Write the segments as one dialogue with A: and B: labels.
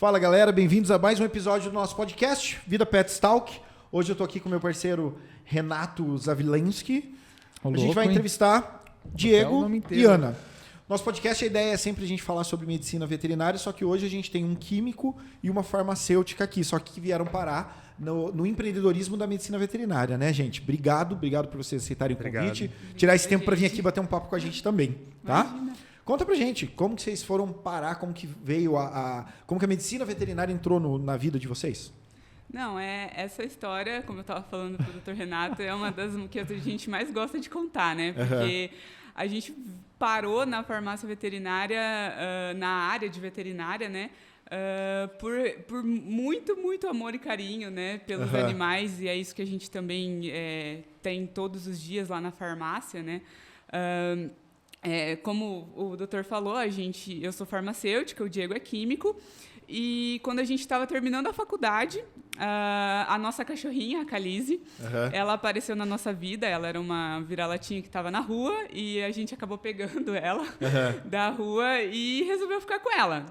A: Fala, galera, bem-vindos a mais um episódio do nosso podcast, Vida Pets Talk. Hoje eu tô aqui com meu parceiro Renato Zavilensky. A gente vai entrevistar Diego e Ana. Nosso podcast, a ideia é sempre a gente falar sobre medicina veterinária, só que hoje a gente tem um químico e uma farmacêutica aqui, só que vieram parar no empreendedorismo da medicina veterinária, né, gente? Obrigado por vocês aceitarem o convite. Tirar esse tempo para vir aqui bater um papo com a gente também, tá? Imagina. Conta pra gente, como que vocês foram parar, como que veio como que a medicina veterinária entrou na vida de vocês?
B: Não, essa história, como eu estava falando pro Dr. Renato, é uma das que a gente mais gosta de contar, né? Porque a gente parou na farmácia veterinária, na área de veterinária, né? Por muito amor e carinho, né? Pelos animais, e é isso que a gente também tem todos os dias lá na farmácia, né? Como o doutor falou, eu sou farmacêutica, o Diego é químico, e quando a gente estava terminando a faculdade, a nossa cachorrinha, a Calise, ela apareceu na nossa vida. Ela era uma vira-latinha que estava na rua e a gente acabou pegando ela da rua e resolveu ficar com ela.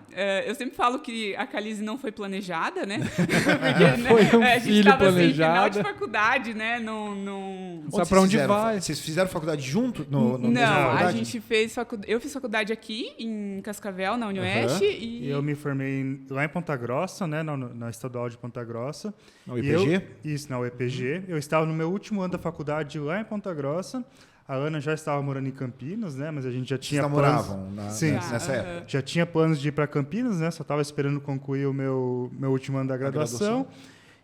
B: Eu sempre falo que a Calise não foi planejada, né? Porque,
C: foi
B: a gente estava assim, final de faculdade, né?
C: Sabe para onde vai?
A: Vocês fizeram faculdade junto?
B: Não, a gente fez faculdade. Eu fiz faculdade aqui em Cascavel, na UniOeste. E
D: eu me formei lá em Ponta Grossa, né? Na Estadual de Ponta Grossa.
A: Na UEPG?
D: Isso, na UEPG. Eu estava no meu último ano da faculdade lá em Ponta Grossa. A Ana já estava morando em Campinas, né? Mas a gente já tinha planos...
A: namoravam
D: nessa época. Já tinha planos de ir para Campinas, né? Só estava esperando concluir o meu último ano da graduação.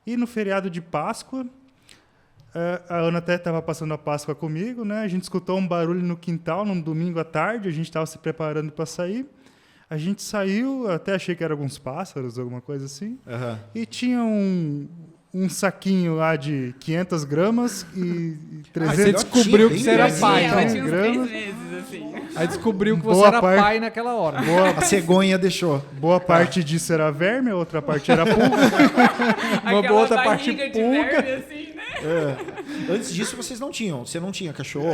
D: E no feriado de Páscoa, a Ana até estava passando a Páscoa comigo, né? A gente escutou um barulho no quintal num domingo à tarde. A gente estava se preparando para sair. A gente saiu, até achei que eram alguns pássaros, alguma coisa assim. E tinha um saquinho lá de 500 gramas e 300...
C: Aí você descobriu que você era pai.
B: Ela tinha uns 3 meses, assim.
C: Aí descobriu que você era pai naquela hora.
A: A cegonha deixou.
D: Boa parte disso era verme, a outra parte era pulga.
C: Uma outra parte pulga.
B: Verme, assim, né?
A: Antes disso, vocês não tinham. Você não tinha cachorro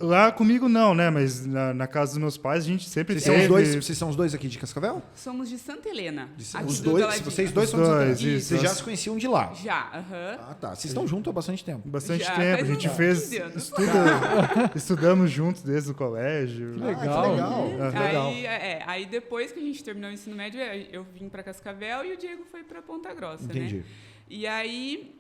D: lá comigo não, né? Mas na casa dos meus pais a gente sempre teve...
A: Vocês são os dois aqui de Cascavel?
B: Somos de Santa Helena.
A: Vocês dois são de Santa Helena. Vocês já
D: se
A: se conheciam de lá?
B: Já,
A: Ah, tá. Vocês estão juntos há bastante tempo.
D: Bastante tempo. A gente estudamos juntos desde o colégio.
C: Legal.
B: Aí depois que a gente terminou o ensino médio, eu vim para Cascavel e o Diego foi para Ponta Grossa.
A: Entendi.
B: Né? E aí,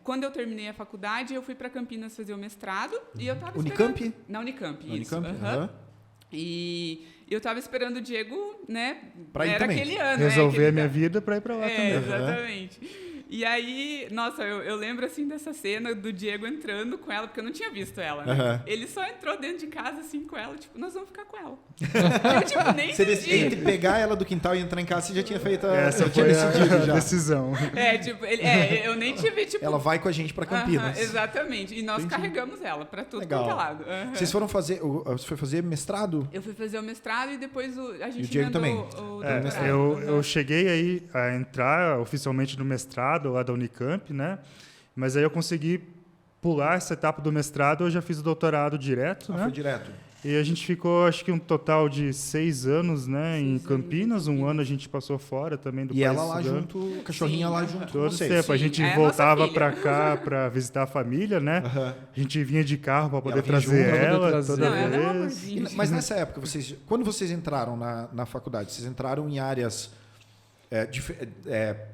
B: quando eu terminei a faculdade, eu fui para Campinas fazer o mestrado. E eu tava
A: Unicamp?
B: Na Unicamp, isso.
A: Unicamp,
B: E eu estava esperando o Diego, né?
A: Pra ir
B: era
A: também.
B: Aquele ano.
D: Resolver a minha vida para ir para lá também.
B: Exatamente. E aí, nossa, eu lembro assim dessa cena do Diego entrando com ela, porque eu não tinha visto ela, né? Ele só entrou dentro de casa assim com ela, tipo, nós vamos ficar com ela. Eu, nem entendi.
A: Entre pegar ela do quintal e entrar em casa, você já tinha feito
D: Essa foi a decisão.
B: Eu nem tive, tipo...
A: Ela vai com a gente pra Campinas.
B: Exatamente. E nós carregamos ela pra tudo quanto é lado.
A: Vocês foram fazer... Você foi fazer mestrado?
B: Eu fui fazer o mestrado e depois a gente...
A: E o Diego também?
D: Eu cheguei aí a entrar oficialmente no mestrado lá da Unicamp, né? Mas aí eu consegui pular essa etapa do mestrado, eu já fiz o doutorado direto, né?
A: Foi direto.
D: E a gente ficou, acho que um total de 6 anos, né, em Campinas. Um ano a gente passou fora também do país.
A: E ela lá junto, a cachorrinha lá junto com vocês.
D: Tempo. A gente voltava para cá para visitar a família, né? A gente vinha de carro para poder trazer ela toda vez.
A: Mas nessa época, quando vocês entraram na faculdade, vocês entraram em áreas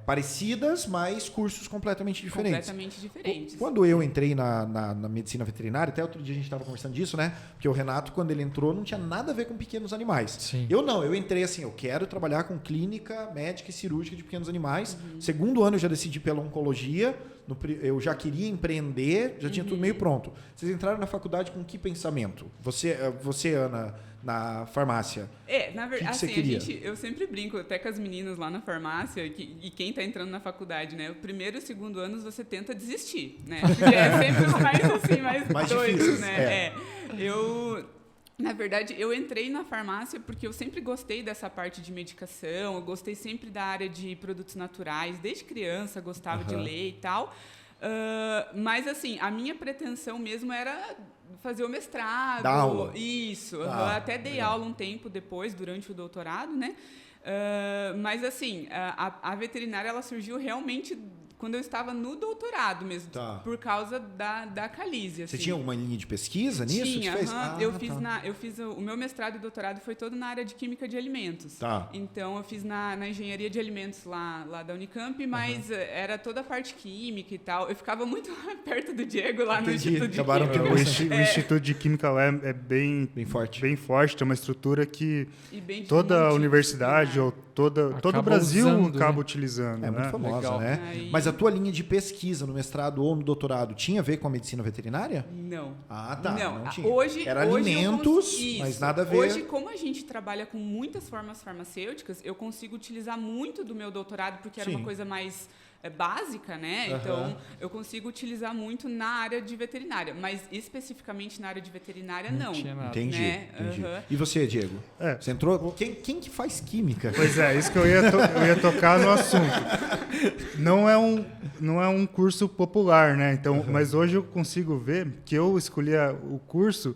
A: parecidas, mas cursos completamente diferentes.
B: Completamente diferentes.
A: Quando eu entrei na medicina veterinária, até outro dia a gente estava conversando disso, né? Porque o Renato, quando ele entrou, não tinha nada a ver com pequenos animais.
C: Sim.
A: Eu entrei assim, eu quero trabalhar com clínica médica e cirúrgica de pequenos animais. Segundo ano eu já decidi pela oncologia, eu já queria empreender, já tinha tudo meio pronto. Vocês entraram na faculdade com que pensamento? Você Ana, na farmácia.
B: Na verdade, assim, eu sempre brinco até com as meninas lá na farmácia e quem está entrando na faculdade, né? O primeiro e o segundo anos você tenta desistir, né? Porque é sempre mais doido,
A: difícil,
B: né? Na verdade, eu entrei na farmácia porque eu sempre gostei dessa parte de medicação, eu gostei sempre da área de produtos naturais, desde criança gostava de ler e tal. Mas, assim, a minha pretensão mesmo era fazer o mestrado.
A: Dar aula.
B: Isso. Até dei aula um tempo depois, durante o doutorado, né? Mas, assim, a veterinária ela surgiu realmente quando eu estava no doutorado mesmo, por causa da calísia.
A: Você
B: assim.
A: tinha alguma linha de pesquisa nisso?
B: Tinha, eu fiz o meu mestrado e doutorado foi todo na área de química de alimentos. Então, eu fiz na engenharia de alimentos lá da Unicamp, mas era toda a parte química e tal. Eu ficava muito perto do Diego lá no Instituto de Química.
D: O Instituto de Química lá é bem forte. Bem forte, tem uma estrutura que toda a universidade ou todo o Brasil acaba utilizando.
A: É muito famosa, né? Mas a tua linha de pesquisa no mestrado ou no doutorado tinha a ver com a medicina veterinária?
B: Não.
A: Não tinha.
B: Hoje
A: alimentos, mas nada a ver.
B: Hoje, como a gente trabalha com muitas formas farmacêuticas, eu consigo utilizar muito do meu doutorado, porque era uma coisa mais básica, né? Então, eu consigo utilizar muito na área de veterinária, mas especificamente na área de veterinária, não.
A: Entendi. E você, Diego? Você entrou... Quem que faz química?
D: Pois é, isso que eu ia tocar no assunto. Não é um curso popular, né? Então, mas hoje eu consigo ver que eu escolhi o curso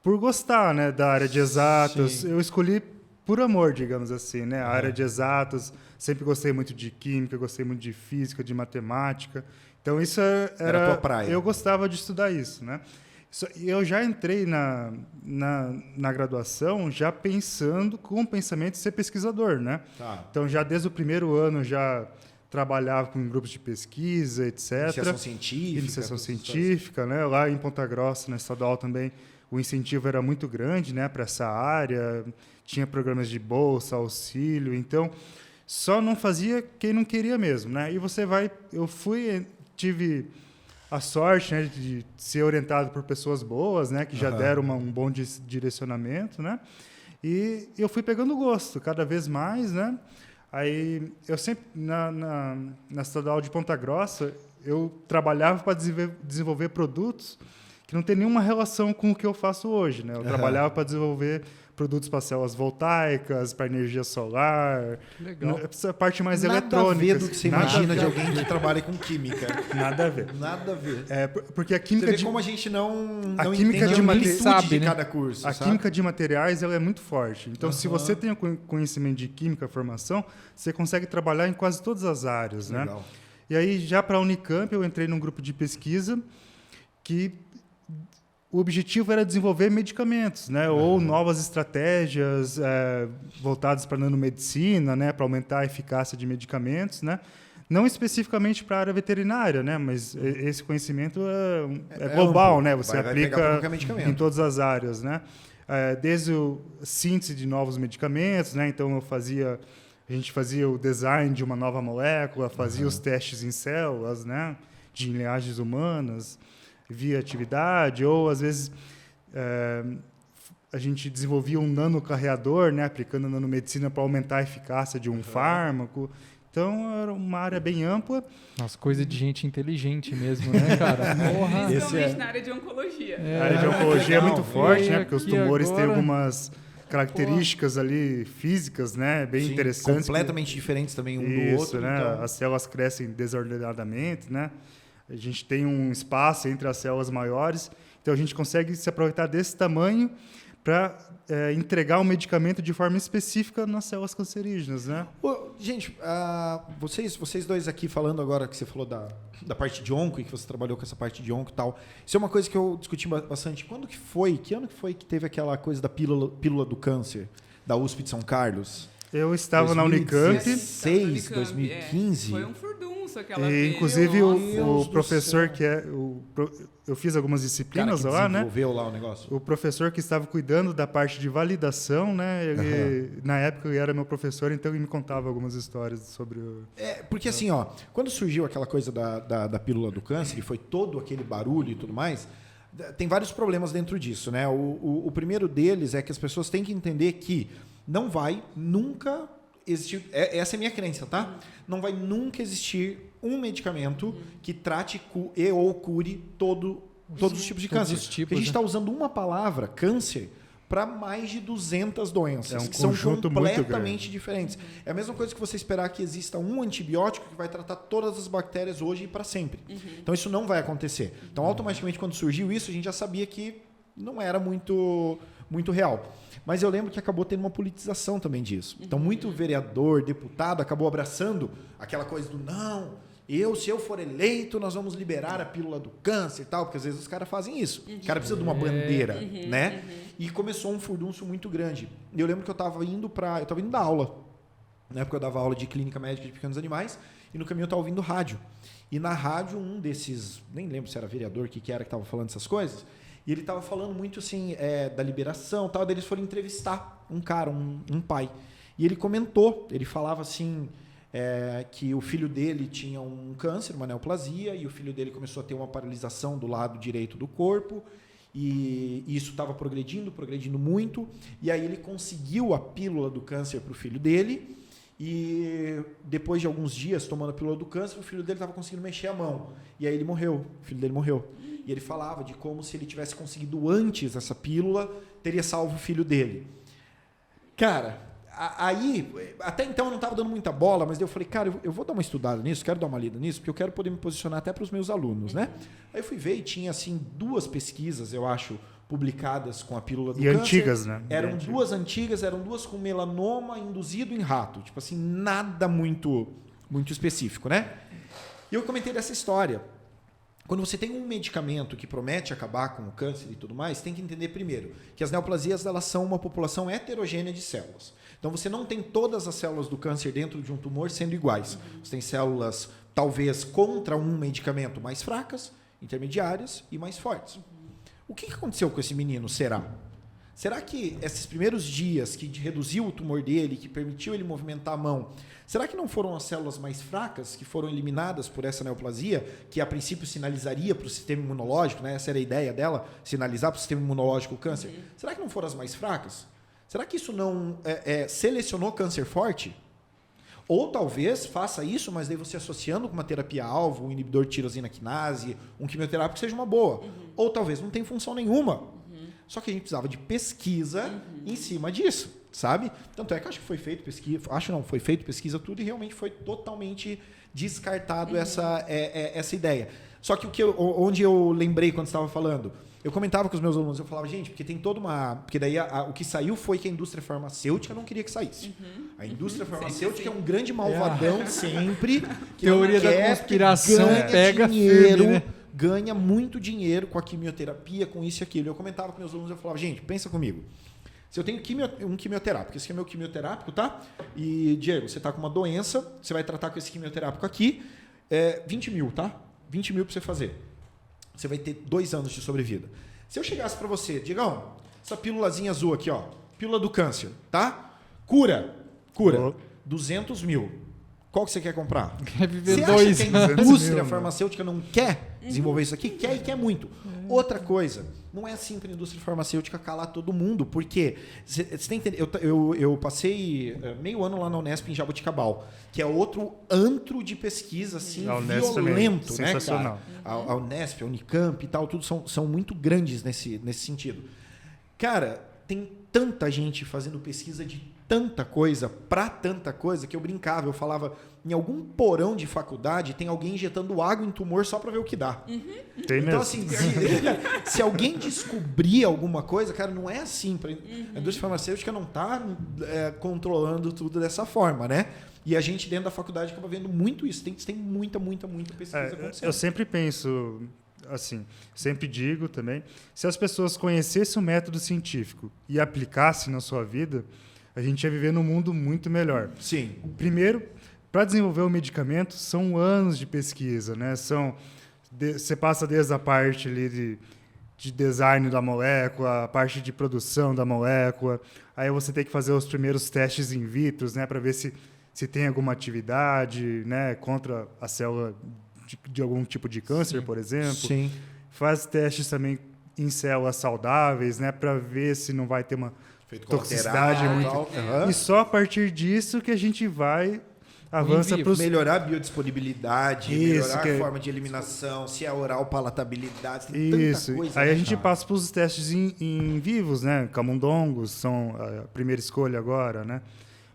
D: por gostar, né, da área de exatas. Sim. Eu escolhi por amor, digamos assim, né? A área de exatas, sempre gostei muito de química, gostei muito de física, de matemática. Então, isso era a tua praia. Eu gostava de estudar isso, né? Eu já entrei na graduação já pensando com o pensamento de ser pesquisador, né? Então, já desde o primeiro ano, já trabalhava com grupos de pesquisa, etc. Iniciação científica, né? Lá em Ponta Grossa, na Estadual também, o incentivo era muito grande, né, para essa área. Tinha programas de bolsa, auxílio. Então, só não fazia quem não queria mesmo, né? E tive a sorte, né, de ser orientado por pessoas boas, né, que já deram um bom direcionamento, né? E eu fui pegando gosto cada vez mais, né? Aí eu sempre na Estadual de Ponta Grossa, eu trabalhava para desenvolver produtos que não tem nenhuma relação com o que eu faço hoje, né? Eu trabalhava para desenvolver produtos para células voltaicas, para energia solar.
C: Legal.
D: Essa parte mais eletrônica.
A: Nada a ver do que você imagina de alguém que trabalha com química.
D: Nada a ver.
A: Nada a ver.
D: Porque a química
A: como a gente não
D: química
A: entende
D: de
A: a amplitude de cada curso.
D: A química de materiais ela é muito forte. Então, se você tem conhecimento de química, formação, você consegue trabalhar em quase todas as áreas. Legal. Né? E aí, já para a Unicamp, eu entrei num grupo de pesquisa que o objetivo era desenvolver medicamentos, né? Ou novas estratégias voltadas para a nanomedicina, né? Para aumentar a eficácia de medicamentos, né? Não especificamente para a área veterinária, né? Mas esse conhecimento é global, né? Você aplica em todas as áreas, né? Desde a síntese de novos medicamentos, né? Então a gente fazia o design de uma nova molécula, fazia os testes em células, né? De linhagens humanas, via atividade, ou às vezes a gente desenvolvia um nanocarreador, né, aplicando a nanomedicina para aumentar a eficácia de um fármaco. Então, era uma área bem ampla.
C: Nossa, coisa de gente inteligente mesmo, né, cara?
B: Porra. Principalmente na área de oncologia.
D: A área de oncologia é muito forte, né, porque os tumores têm algumas características ali físicas, né, bem interessantes.
A: Completamente diferentes também um do outro.
D: Né?
A: Então...
D: As células crescem desordenadamente, né? A gente tem um espaço entre as células maiores, então a gente consegue se aproveitar desse tamanho para entregar um medicamento de forma específica nas células cancerígenas, né?
A: Gente, vocês dois aqui falando agora que você falou da parte de onco e que você trabalhou com essa parte de onco e tal, isso é uma coisa que eu discuti bastante. Que ano que foi que teve aquela coisa da pílula do câncer da USP de São Carlos?
D: Eu estava na Unicamp.
A: 2016, 2015.
B: Foi um furdunço aquela vez.
D: Inclusive, o professor eu fiz algumas disciplinas lá, né?
A: Desenvolveu lá o negócio.
D: O professor que estava cuidando da parte de validação, né? Na época ele era meu professor, então ele me contava algumas histórias sobre o...
A: Porque assim, quando surgiu aquela coisa da pílula do câncer, e foi todo aquele barulho e tudo mais, tem vários problemas dentro disso, né? O primeiro deles é que as pessoas têm que entender que não vai nunca existir... Essa é a minha crença, tá? Não vai nunca existir um medicamento que trate ou cure todos os tipos de câncer. Porque a gente está usando uma palavra, câncer, para mais de 200 doenças, que são completamente diferentes. É a mesma coisa que você esperar que exista um antibiótico que vai tratar todas as bactérias hoje e para sempre. Então, isso não vai acontecer. Então, automaticamente, quando surgiu isso, a gente já sabia que não era muito muito real. Mas eu lembro que acabou tendo uma politização também disso. Então, muito vereador, deputado, acabou abraçando aquela coisa do não, se eu for eleito, nós vamos liberar a pílula do câncer e tal, porque às vezes os caras fazem isso. O cara precisa de uma bandeira, né? E começou um furdunço muito grande. E eu lembro que eu estava indo dar aula. Na época eu dava aula de clínica médica de pequenos animais, e no caminho eu estava ouvindo rádio. E na rádio, um desses, nem lembro se era vereador, que era que estava falando essas coisas, e ele estava falando muito assim, da liberação, tal, daí eles foram entrevistar um cara, um pai. E ele comentou, ele falava assim, que o filho dele tinha um câncer, uma neoplasia, e o filho dele começou a ter uma paralisação do lado direito do corpo, e isso estava progredindo muito, e aí ele conseguiu a pílula do câncer para o filho dele, e depois de alguns dias tomando a pílula do câncer, o filho dele estava conseguindo mexer a mão. E aí o filho dele morreu. E ele falava de como se ele tivesse conseguido antes essa pílula, teria salvo o filho dele. Cara, aí, até então eu não estava dando muita bola, mas eu falei, cara, eu vou dar uma estudada nisso, quero dar uma lida nisso, porque eu quero poder me posicionar até para os meus alunos, né? Aí eu fui ver e tinha, assim, 2 pesquisas, eu acho, publicadas com a pílula do câncer.
D: E antigas, né?
A: Eram 2 antigas, eram 2 com melanoma induzido em rato. Tipo assim, nada muito específico, né? E eu comentei dessa história. Quando você tem um medicamento que promete acabar com o câncer e tudo mais, tem que entender primeiro que as neoplasias elas são uma população heterogênea de células. Então você não tem todas as células do câncer dentro de um tumor sendo iguais. Você tem células, talvez, contra um medicamento mais fracas, intermediárias e mais fortes. O que aconteceu com esse menino, será? Será que esses primeiros dias que reduziu o tumor dele, que permitiu ele movimentar a mão, será que não foram as células mais fracas que foram eliminadas por essa neoplasia, que a princípio sinalizaria para o sistema imunológico, né? Essa era a ideia dela, sinalizar para o sistema imunológico o câncer? Será que não foram as mais fracas? Será que isso não selecionou câncer forte? Ou talvez faça isso, mas daí você associando com uma terapia-alvo, um inibidor de tirosina quinase, um quimioterápico seja uma boa. Ou talvez não tenha função nenhuma. Só que a gente precisava de pesquisa em cima disso, sabe? Tanto é que acho que foi feito pesquisa, foi feito pesquisa tudo e realmente foi totalmente descartado essa ideia. Só que onde eu lembrei quando estava falando, eu comentava com os meus alunos, eu falava, gente, porque tem toda uma... Porque daí o que saiu foi que a indústria farmacêutica não queria que saísse. A indústria farmacêutica é um grande malvadão sempre. Que
C: teoria da conspiração pega
A: dinheiro,
C: firme, né?
A: Ganha muito dinheiro com a quimioterapia, com isso e aquilo. Eu comentava com meus alunos, eu falava, gente, pensa comigo. Se eu tenho um quimioterápico, esse aqui é meu quimioterápico, tá? E, Diego, você está com uma doença, você vai tratar com esse quimioterápico aqui, 20 mil, tá? 20 mil para você fazer. Você vai ter 2 anos de sobrevida. Se eu chegasse para você, Diegão, essa pílulazinha azul aqui, ó, pílula do câncer, tá? Cura. 200 mil. Qual que você quer comprar?
C: Quer viver
A: você
C: 2
A: acha que a indústria farmacêutica não quer desenvolver isso aqui? Quer e quer muito. Outra coisa, não é assim para a indústria farmacêutica calar todo mundo, porque você tem que entender, eu passei meio ano lá na Unesp em Jaboticabal, que é outro antro de pesquisa assim, violento, né, cara? A Unesp, a Unicamp e tal, tudo são muito grandes nesse sentido. Cara, tem tanta gente fazendo pesquisa de tanta coisa, para tanta coisa, que eu brincava, eu falava, em algum porão de faculdade tem alguém injetando água em tumor só para ver o que dá.
D: Tem
A: então,
D: mesmo.
A: assim, se alguém descobrir alguma coisa, cara, não é assim. A indústria farmacêutica não está controlando tudo dessa forma, né? E a gente dentro da faculdade acaba vendo muito isso. Tem muita pesquisa acontecendo.
D: Eu sempre penso, assim, sempre digo também, se as pessoas conhecessem o método científico e aplicassem na sua vida, a gente ia viver num mundo muito melhor.
A: Sim.
D: Primeiro, para desenvolver o medicamento, são anos de pesquisa, né? Você passa desde a parte ali de design da molécula, a parte de produção da molécula, aí você tem que fazer os primeiros testes in vitro, né, para ver se tem alguma atividade, né, contra a célula de algum tipo de câncer,
A: Sim.
D: por exemplo.
A: Sim.
D: Faz testes também em células saudáveis, né, para ver se não vai ter uma toxicidade muito. E só a partir disso que a gente avança para
A: melhorar a biodisponibilidade, melhorar a forma de eliminação, se é oral, palatabilidade, tem tanta coisa.
D: Aí a gente passa para os testes em vivos, né? Camundongos são a primeira escolha agora, né?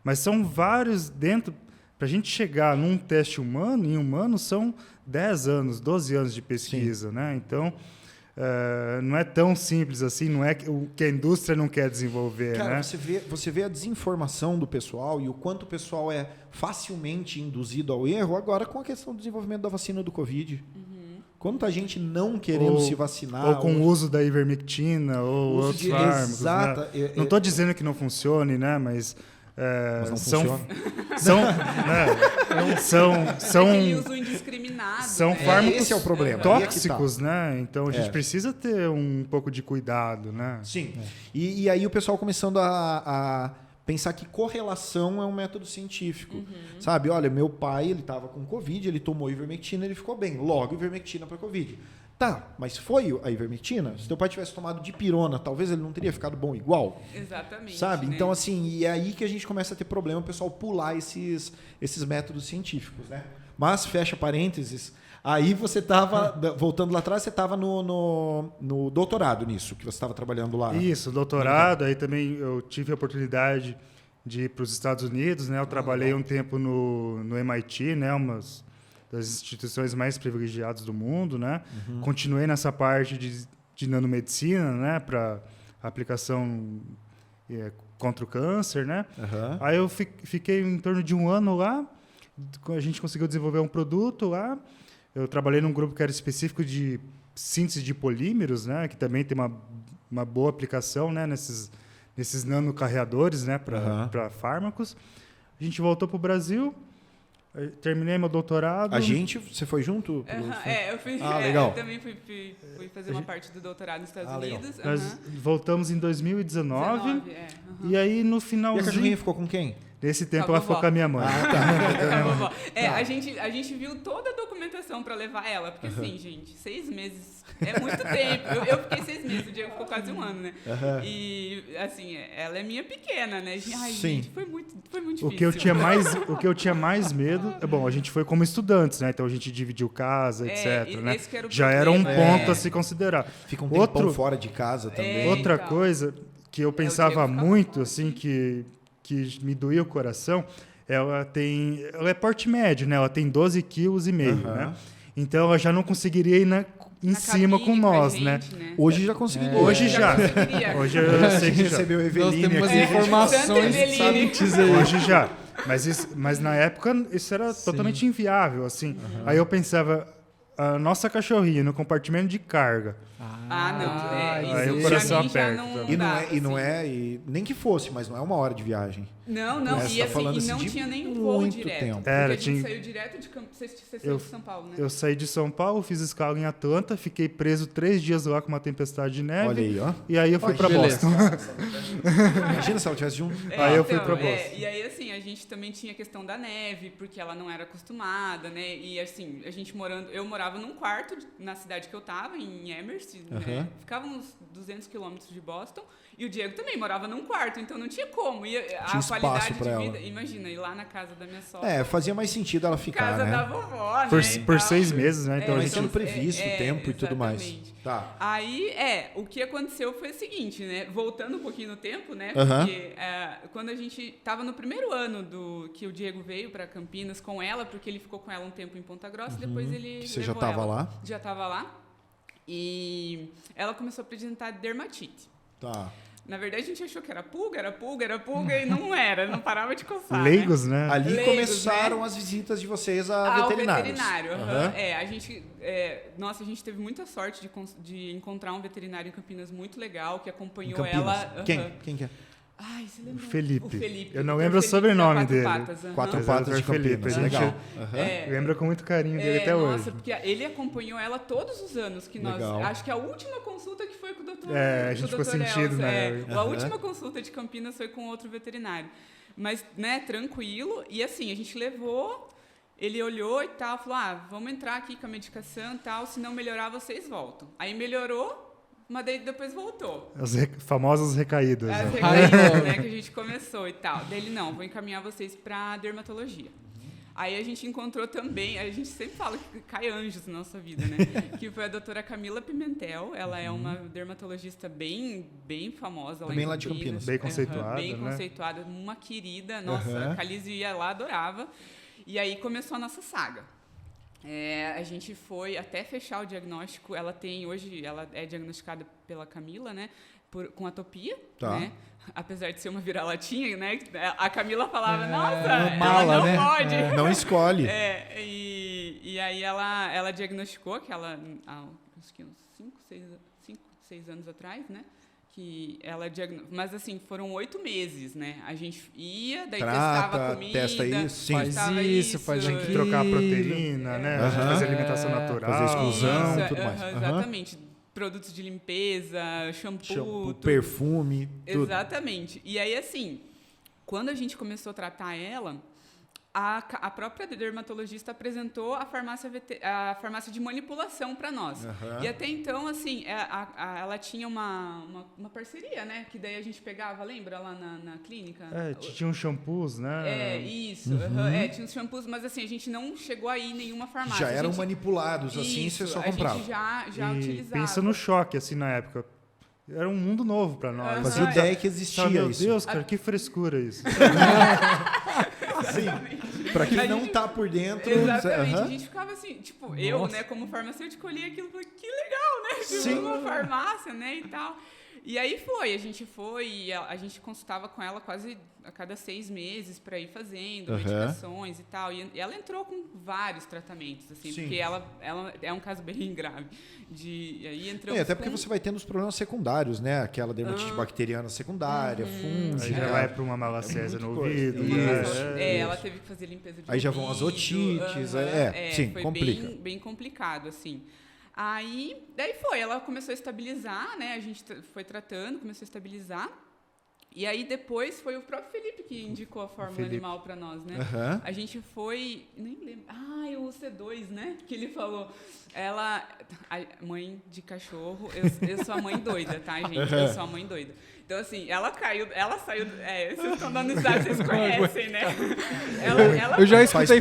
D: Mas são vários dentro. Para a gente chegar num teste humano, em humano, são 10 anos, 12 anos de pesquisa, né? Então, não é tão simples assim, não é o que a indústria não quer desenvolver.
A: Cara,
D: né?
A: você vê a desinformação do pessoal e o quanto o pessoal é facilmente induzido ao erro agora com a questão do desenvolvimento da vacina do Covid. Quanta gente não querendo se vacinar.
D: Ou com o uso da ivermectina ou outros fármacos.
A: Exato.
D: Né? Não estou dizendo que não funcione, né? Mas
A: não funciona.
B: São uso indiscriminado.
D: São fármacos
A: esse é o problema.
D: Tóxicos, né? Então a gente precisa ter um pouco de cuidado, né?
A: Sim. E aí o pessoal começando a pensar que correlação é um método científico. Sabe? Olha, meu pai, ele estava com Covid, ele tomou ivermectina, ele ficou bem. Logo, ivermectina para Covid. Tá, mas foi a ivermectina? Se teu pai tivesse tomado dipirona, talvez ele não teria ficado bom igual?
B: Exatamente.
A: Sabe?
B: Né?
A: Então, assim, e é aí que a gente começa a ter problema, o pessoal pular esses métodos científicos, né? Mas, fecha parênteses, aí você estava, voltando lá atrás, você estava no doutorado nisso, que você estava trabalhando lá.
D: Isso, doutorado, aí também eu tive a oportunidade de ir para os Estados Unidos, né? Eu trabalhei um tempo no MIT, né? Umas das instituições mais privilegiadas do mundo, né? Continuei nessa parte de nanomedicina, né? Para aplicação contra o câncer, né? Aí eu fiquei em torno de 1 ano lá, a gente conseguiu desenvolver um produto lá. Eu trabalhei num grupo que era específico de síntese de polímeros, né? Que também tem uma boa aplicação, né? Nesses nanocarreadores, né? Para fármacos. A gente voltou para o Brasil. Terminei meu doutorado.
A: Você foi junto?
B: Eu fui.
A: Legal.
B: Eu também fui fazer uma parte do doutorado nos Estados Unidos.
D: Nós voltamos em 2019. E aí, no finalzinho...
A: E a cachorrinha ficou com quem?
D: Nesse tempo, ela ficou com a minha mãe.
B: A gente viu toda a documentação para levar ela. Porque, assim, gente, 6 meses é muito tempo. Eu fiquei 6 meses, o Diego ficou quase 1 ano, né? E, assim, ela é minha pequena, né? Ai,
A: Sim.
B: gente, foi muito difícil.
D: O que eu tinha mais medo... Bom, a gente foi como estudantes, né? Então, a gente dividiu casa, etc. Né?
B: Já
D: era um ponto a se considerar.
A: Fica um tempão fora de casa também.
D: Outra coisa que eu pensava muito, assim, que me doía o coração, ela é porte médio, né? Ela tem 12,5 kg, né? Então ela já não conseguiria ir em cima com nós,
B: gente,
D: né?
A: Hoje já conseguiria.
D: Hoje já. Hoje eu sei que já.
A: Recebeu Eveline
C: Nós temos
A: aqui.
C: informações, sabe dizer.
D: Hoje já. Mas na época isso era totalmente inviável, assim. Aí eu pensava, a nossa cachorrinha no compartimento de carga.
B: Aí
D: o coração aperta.
A: Nem que fosse, mas não é 1 hora de viagem.
B: Não,
A: e assim,
B: não tinha nem voo direto.
A: Tempo.
B: Porque a gente saiu direto de Você saiu de São Paulo, né?
D: Eu saí de São Paulo, fiz escala em Atlanta, fiquei preso 3 dias lá com uma tempestade de neve.
A: Olha aí, ó.
D: E aí eu fui pra Boston.
A: Imagina se ela tivesse junto.
D: Aí eu fui pra Boston.
B: E aí, assim, a gente também tinha a questão da neve, porque ela não era acostumada, né? E, assim, eu morava num quarto na cidade que eu tava, em Amherst, né? Ficava uns 200 quilômetros de Boston. E o Diego também morava num quarto, então não tinha como. E a qualidade de vida... Imagina, ir lá na casa da minha sogra.
A: Fazia mais sentido ela ficar,
B: casa
A: né?
B: da vovó, né?
D: Por 6 meses, né? Então
A: a gente sendo previsto o tempo e tudo mais. Tá.
B: Aí, o que aconteceu foi o seguinte, né? Voltando um pouquinho no tempo, né? Porque quando a gente tava no primeiro ano que o Diego veio para Campinas com ela, porque ele ficou com ela um tempo em Ponta Grossa, depois ele
A: Você já tava lá?
B: Já tava lá. E ela começou a apresentar dermatite.
A: Tá.
B: Na verdade, a gente achou que era pulga e não era, não parava de coçar.
D: Leigos, né?
A: Ali
B: Leigos,
A: começaram as visitas de vocês a veterinários.
B: Veterinário. A gente teve muita sorte de encontrar um veterinário em Campinas muito legal, que acompanhou ela.
A: Quem que é?
B: Ai, você lembra?
D: Felipe.
B: O Felipe.
D: Eu não lembro o sobrenome dele.
A: Quatro Patas de Campinas.
D: Legal. Lembra com muito carinho dele até hoje.
B: Nossa, porque ele acompanhou ela todos os anos que nós...
A: Legal.
B: Acho que a última consulta que foi com o doutor...
D: a gente ficou sentido, né?
B: A última consulta de Campinas foi com outro veterinário. Mas, né, tranquilo. E assim, a gente levou... Ele olhou e tal, falou, vamos entrar aqui com a medicação e tal, se não melhorar, vocês voltam. Aí melhorou... Mas daí depois voltou.
D: As famosas recaídas.
B: As recaídas, né? Que a gente começou e tal. Daí ele, não, vou encaminhar vocês para dermatologia. Aí a gente encontrou também, a gente sempre fala que cai anjos na nossa vida, né? Que foi a doutora Camila Pimentel. Ela é uma dermatologista bem famosa lá
A: também
B: em
A: lá de Campinas.
D: Bem conceituada,
B: bem conceituada, uma querida. Nossa, a Calize ia lá, adorava. E aí começou a nossa saga. A gente foi até fechar o diagnóstico. Hoje ela é diagnosticada pela Camila, né? Com atopia, né? Apesar de ser uma vira-latinha, né? A Camila falava, nossa,
C: mala,
B: ela não
C: né?
B: pode.
A: Não escolhe.
B: E aí ela diagnosticou que ela, há uns 5, 6 anos atrás, né? Que ela mas assim, foram 8 meses, né? A gente ia, daí testava a comida,
A: testa isso,
C: faz isso, faz aquilo.
D: Tem que trocar a proteína, né? Fazer alimentação natural.
A: Fazer exclusão, tudo mais.
B: Exatamente. Produtos de limpeza, shampoo,
A: perfume, tudo.
B: Exatamente. E aí, assim, quando a gente começou a tratar ela, a própria dermatologista apresentou a farmácia de manipulação para nós. E até então, assim, ela tinha uma parceria, né? Que daí a gente pegava, lembra, lá na clínica?
D: Tinha uns shampoos, né?
B: Isso. Tinha uns shampoos, mas assim, a gente não chegou aí em nenhuma farmácia.
A: Já eram manipulados, assim, você só comprava.
B: A gente já utilizava.
D: Pensa no choque, assim, na época. Era um mundo novo para nós.
A: Fazia ideia que existia
D: meu
A: isso.
D: Meu Deus, cara, que frescura isso.
A: Sim. Pra quem não tá por dentro...
B: Exatamente. A gente ficava assim, tipo, eu, né, como farmacêutico, olhei aquilo e falei, que legal, né? Tipo, uma farmácia, né, e tal. E aí a gente foi e a gente consultava com ela quase a cada 6 meses para ir fazendo medicações e tal. E ela entrou com vários tratamentos, assim, porque ela é um caso bem grave. E aí entramos
A: até porque você vai tendo os problemas secundários, né? Aquela dermatite bacteriana secundária, fúngica.
D: Aí já vai para uma malacésia no ouvido.
B: Ela teve que fazer limpeza de ouvido.
A: Aí já vão as otites. Sim,
B: foi
A: complica.
B: Bem complicado, assim. Daí ela começou a estabilizar, né? A gente foi tratando, começou a estabilizar. E aí depois foi o próprio Felipe que indicou a fórmula animal para nós, né? A gente foi, nem lembro. O C2, né? Que ele falou. Mãe de cachorro, eu sou a mãe doida, tá, gente? Eu sou a mãe doida. Então, assim, ela saiu. Vocês estão dando risada, vocês conhecem, né?
C: Eu já escutei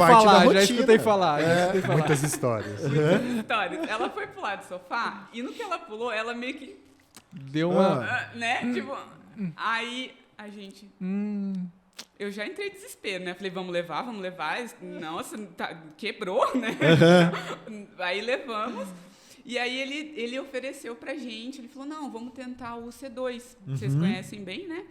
C: falar,
D: Muitas histórias.
B: Ela foi pular do sofá e no que ela pulou, ela meio que.
C: Deu uma.
B: Né? Tipo. Aí a gente. Eu já entrei em desespero, né? Falei, vamos levar. Nossa, quebrou, né? Aí levamos. E aí ele ofereceu pra gente, ele falou, não, vamos tentar o C2. Vocês conhecem bem, né?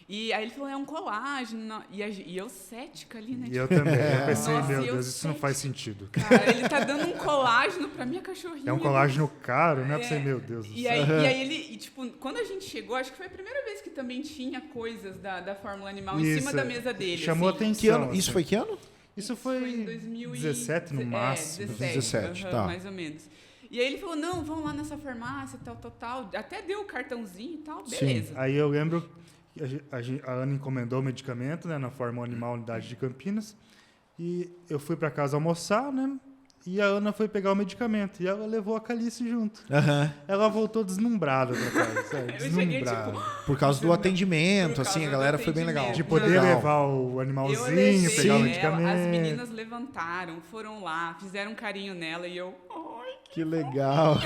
B: E aí ele falou, é um colágeno. E eu cética ali, né?
D: E eu também. Eu pensei, meu Deus, isso não faz sentido.
B: Cara, ele tá dando um colágeno pra minha cachorrinha.
D: É um colágeno caro, né? Eu pensei, meu Deus do céu.
B: E aí ele, tipo, quando a gente chegou, acho que foi a primeira vez que também tinha coisas da fórmula animal em cima da mesa dele.
D: Chamou
B: assim.
D: atenção.
A: Que ano? Isso foi que ano?
D: Isso foi
B: em 2017
D: no máximo.
A: 2017, tá.
B: Mais ou menos. E aí ele falou, não, vamos lá nessa farmácia, tal. Até deu o cartãozinho e tal, beleza.
D: Sim. Aí eu lembro que a Ana encomendou o medicamento, né, na Fórmula Animal Unidade de Campinas. E eu fui para casa almoçar, né? E a Ana foi pegar o medicamento. E ela levou a Calice junto. Ela voltou deslumbrada para casa. Sabe? Deslumbrada.
A: Por causa do atendimento, assim, a galera foi bem legal.
D: De poder levar o animalzinho, pegar o medicamento.
B: As meninas levantaram, foram lá, fizeram um carinho nela e eu...
A: Que legal.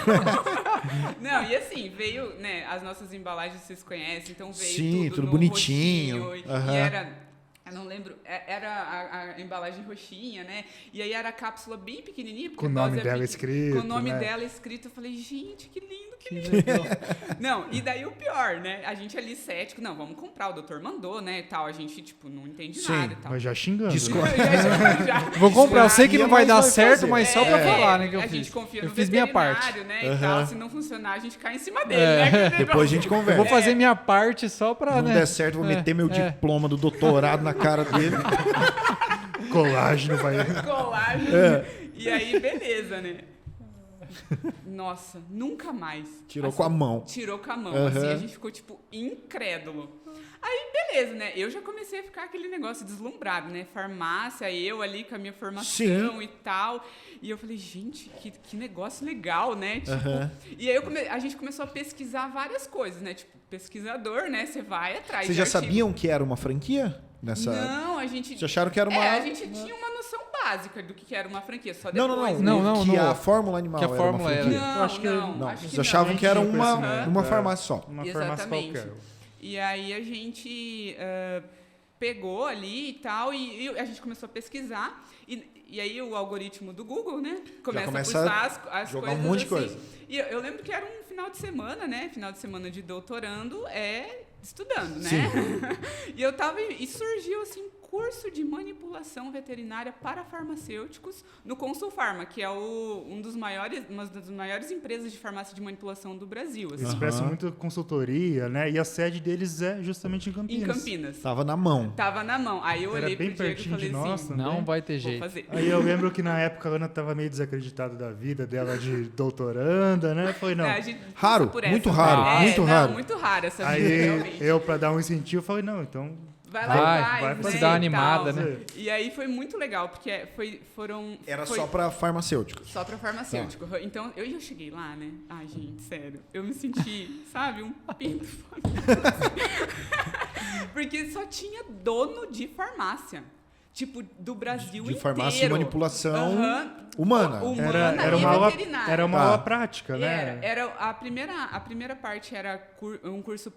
B: Não, e assim, veio, né, as nossas embalagens vocês conhecem, então veio
A: tudo bonitinho.
B: Roxinho, e era... Eu não lembro, era a embalagem roxinha, né? E aí era a cápsula bem pequenininha.
D: Com o nome dela escrito,
B: com o nome
D: né?
B: dela escrito. Eu falei, gente, que lindo, que lindo. Não, e daí o pior, né? A gente ali cético, não, vamos comprar, o doutor mandou, né, e tal. A gente, tipo, não entende nada e tal.
D: Mas já xingando.
C: Vou comprar, eu sei que não vai dar certo, mas só pra falar, né, que eu
B: a
C: fiz.
B: gente confia
C: eu
B: no
C: fiz minha parte.
B: Né, e tal. Se não funcionar, a gente cai em cima dele, né?
A: Depois a gente conversa.
C: Eu vou fazer minha parte só pra,
A: não der certo, vou meter meu diploma do doutorado na cara dele.
D: Colágeno vai.
B: E aí, beleza, né? Nossa, nunca mais.
A: Tirou
B: assim,
A: com a mão.
B: Tirou com a mão. Assim, a gente ficou, tipo, incrédulo. Aí, beleza, né? Eu já comecei a ficar aquele negócio deslumbrado, né? Farmácia, eu ali com a minha formação e tal. E eu falei, gente, que negócio legal, né? Tipo, e aí a gente começou a pesquisar várias coisas, né? Tipo, pesquisador, né? Você vai atrás.
A: Vocês já sabiam que era uma franquia?
B: Não, a gente...
A: Vocês acharam que era uma...
B: a gente tinha uma noção básica do que era uma franquia, só depois.
A: Não. Que a fórmula animal
C: que a fórmula
A: era uma franquia.
B: Não,
D: acho que
B: não.
A: Vocês achavam que era uma farmácia só.
D: Uma farmácia qualquer.
B: E aí a gente pegou ali e tal, e a gente começou a pesquisar, e aí o algoritmo do Google, né, começa a puxar as
A: jogar
B: coisas
A: um monte de
B: assim.
A: coisa.
B: E eu lembro que era um final de semana, né, final de semana de doutorando estudando, né?
A: Sim.
B: E surgiu assim curso de manipulação veterinária para farmacêuticos no Consulfarma, que é uma das maiores empresas de farmácia de manipulação do Brasil. Assim.
D: Eles prestam muita consultoria, né? E a sede deles é justamente em Campinas.
B: Em Campinas.
A: Tava na mão.
B: Aí eu olhei pro Diego e falei assim,
C: não vai ter
B: vou
C: jeito.
B: fazer.
D: Aí eu lembro que na época a Ana estava meio desacreditada da vida dela de doutoranda, né? Foi não.
A: Raro, muito raro, muito raro.
B: Muito raro essa vida,
D: Aí
B: realmente.
D: eu, para dar um incentivo, falei, não, então...
B: Vai lá,
C: se dar uma animada, né?
B: E aí foi muito legal, porque foi
A: só para farmacêuticos.
B: Só para farmacêutico. Tá. Então, eu já cheguei lá, né? Ai, gente, sério. Eu me senti, sabe, um pinto. Porque só tinha dono de farmácia. Tipo, do Brasil inteiro.
A: De farmácia e manipulação humana.
D: Era uma aula prática, né?
B: Era a primeira parte era um curso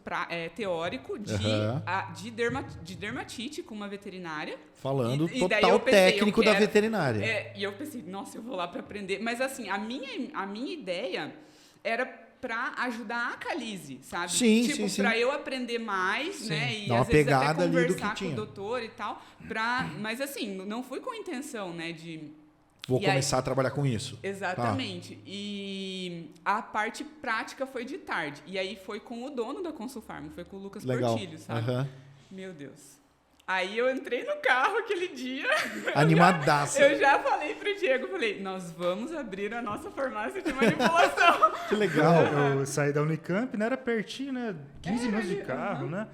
B: teórico de dermatite com uma veterinária.
A: Falando total técnico da veterinária.
B: E eu pensei, nossa, eu vou lá para aprender. Mas assim, a minha ideia era para ajudar a Calize, sabe?
A: Sim,
B: tipo, para eu aprender mais, né? E
A: dá uma
B: às vezes
A: pegada
B: até
A: ali do que
B: conversar com
A: tinha.
B: o doutor e tal. Mas assim, não fui com intenção, né?
A: Vou começar a trabalhar com isso.
B: Exatamente. E a parte prática foi de tarde. E aí foi com o dono da Consulfarma, foi com o Lucas Portilho, sabe? Meu Deus. Aí eu entrei no carro aquele dia.
A: Animadaça.
B: Eu já falei pro Diego, nós vamos abrir a nossa farmácia de manipulação.
A: Que legal.
D: Eu saí da Unicamp, né? Era pertinho, né? 15 minutos de carro, né?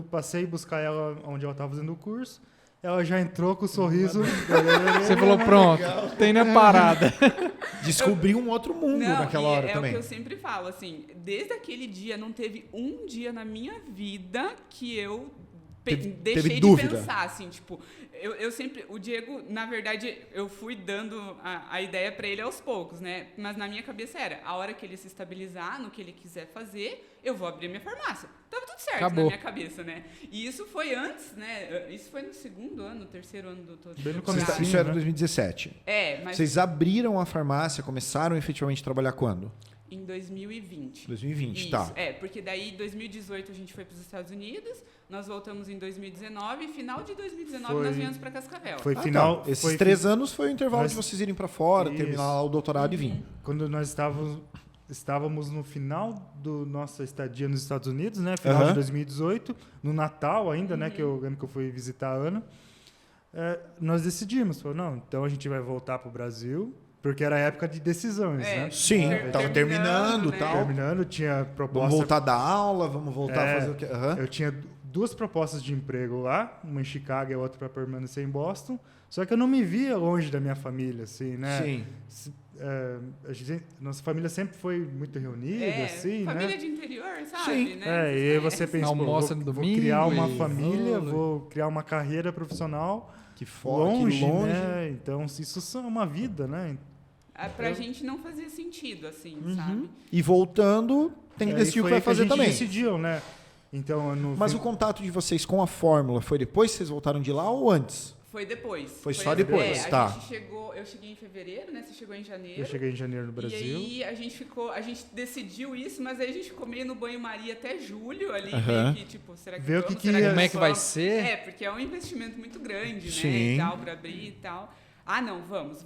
D: Passei buscar ela onde ela estava fazendo o curso. Ela já entrou com o sorriso.
C: Você falou, pronto, tem na parada.
A: Descobriu um outro mundo naquela hora também.
B: É o que eu sempre falo, assim, desde aquele dia não teve um dia na minha vida que eu deixei de pensar, assim, tipo, eu sempre, o Diego, na verdade, eu fui dando a ideia para ele aos poucos, né, mas na minha cabeça era, a hora que ele se estabilizar no que ele quiser fazer, eu vou abrir minha farmácia. Tava tudo certo. Acabou. Na minha cabeça, né, e isso foi antes, né, isso foi no terceiro ano do doutorado.
A: Isso era em 2017.
B: Mas...
A: Vocês abriram a farmácia, começaram efetivamente a trabalhar quando?
B: Em 2020.
A: 2020,
B: isso.
A: tá.
B: Porque daí em 2018 a gente foi para os Estados Unidos, nós voltamos em 2019 e final de 2019 nós viemos para Cascavel.
D: Foi final.
A: Tá. Esses 3 anos foi o intervalo de vocês irem para fora, terminar o doutorado e vir.
D: Quando nós estávamos no final da nossa estadia nos Estados Unidos, né? Final de 2018, no Natal ainda, né? Que eu lembro que eu fui visitar a Ana. Nós decidimos, não, então a gente vai voltar para o Brasil. Porque era a época de decisões, né?
A: Sim, estava terminando e
B: né?
A: tal.
D: Terminando, tinha proposta...
A: Vamos voltar a dar aula, vamos voltar a fazer o quê?
D: Eu tinha 2 propostas de emprego lá, uma em Chicago e a outra para permanecer em Boston. Só que eu não me via longe da minha família, assim, né?
A: Sim.
D: Nossa família sempre foi muito reunida, assim,
B: família
D: né?
B: de interior, sabe?
A: Sim.
B: Né?
D: E aí você pensa,
C: vou
D: criar uma família, vou criar uma carreira profissional longe, né? Então, isso é uma vida, né?
B: Pra gente não fazia sentido, assim, sabe?
A: E voltando, tem que decidir o que vai fazer também.
D: A gente decidiu, né? Então,
A: Mas o contato de vocês com a fórmula foi depois que vocês voltaram de lá ou antes?
B: Foi depois.
A: Foi só depois, tá.
B: Eu cheguei em fevereiro, né? Você chegou em janeiro.
D: Eu cheguei em janeiro no Brasil.
B: E aí a gente decidiu isso, mas aí a gente ficou meio no banho-maria até julho ali, meio que, tipo, será que
C: como é que vai ser?
B: Porque é um investimento muito grande,
A: Sim.
B: né? E tal, pra abrir e tal. Ah, não, vamos.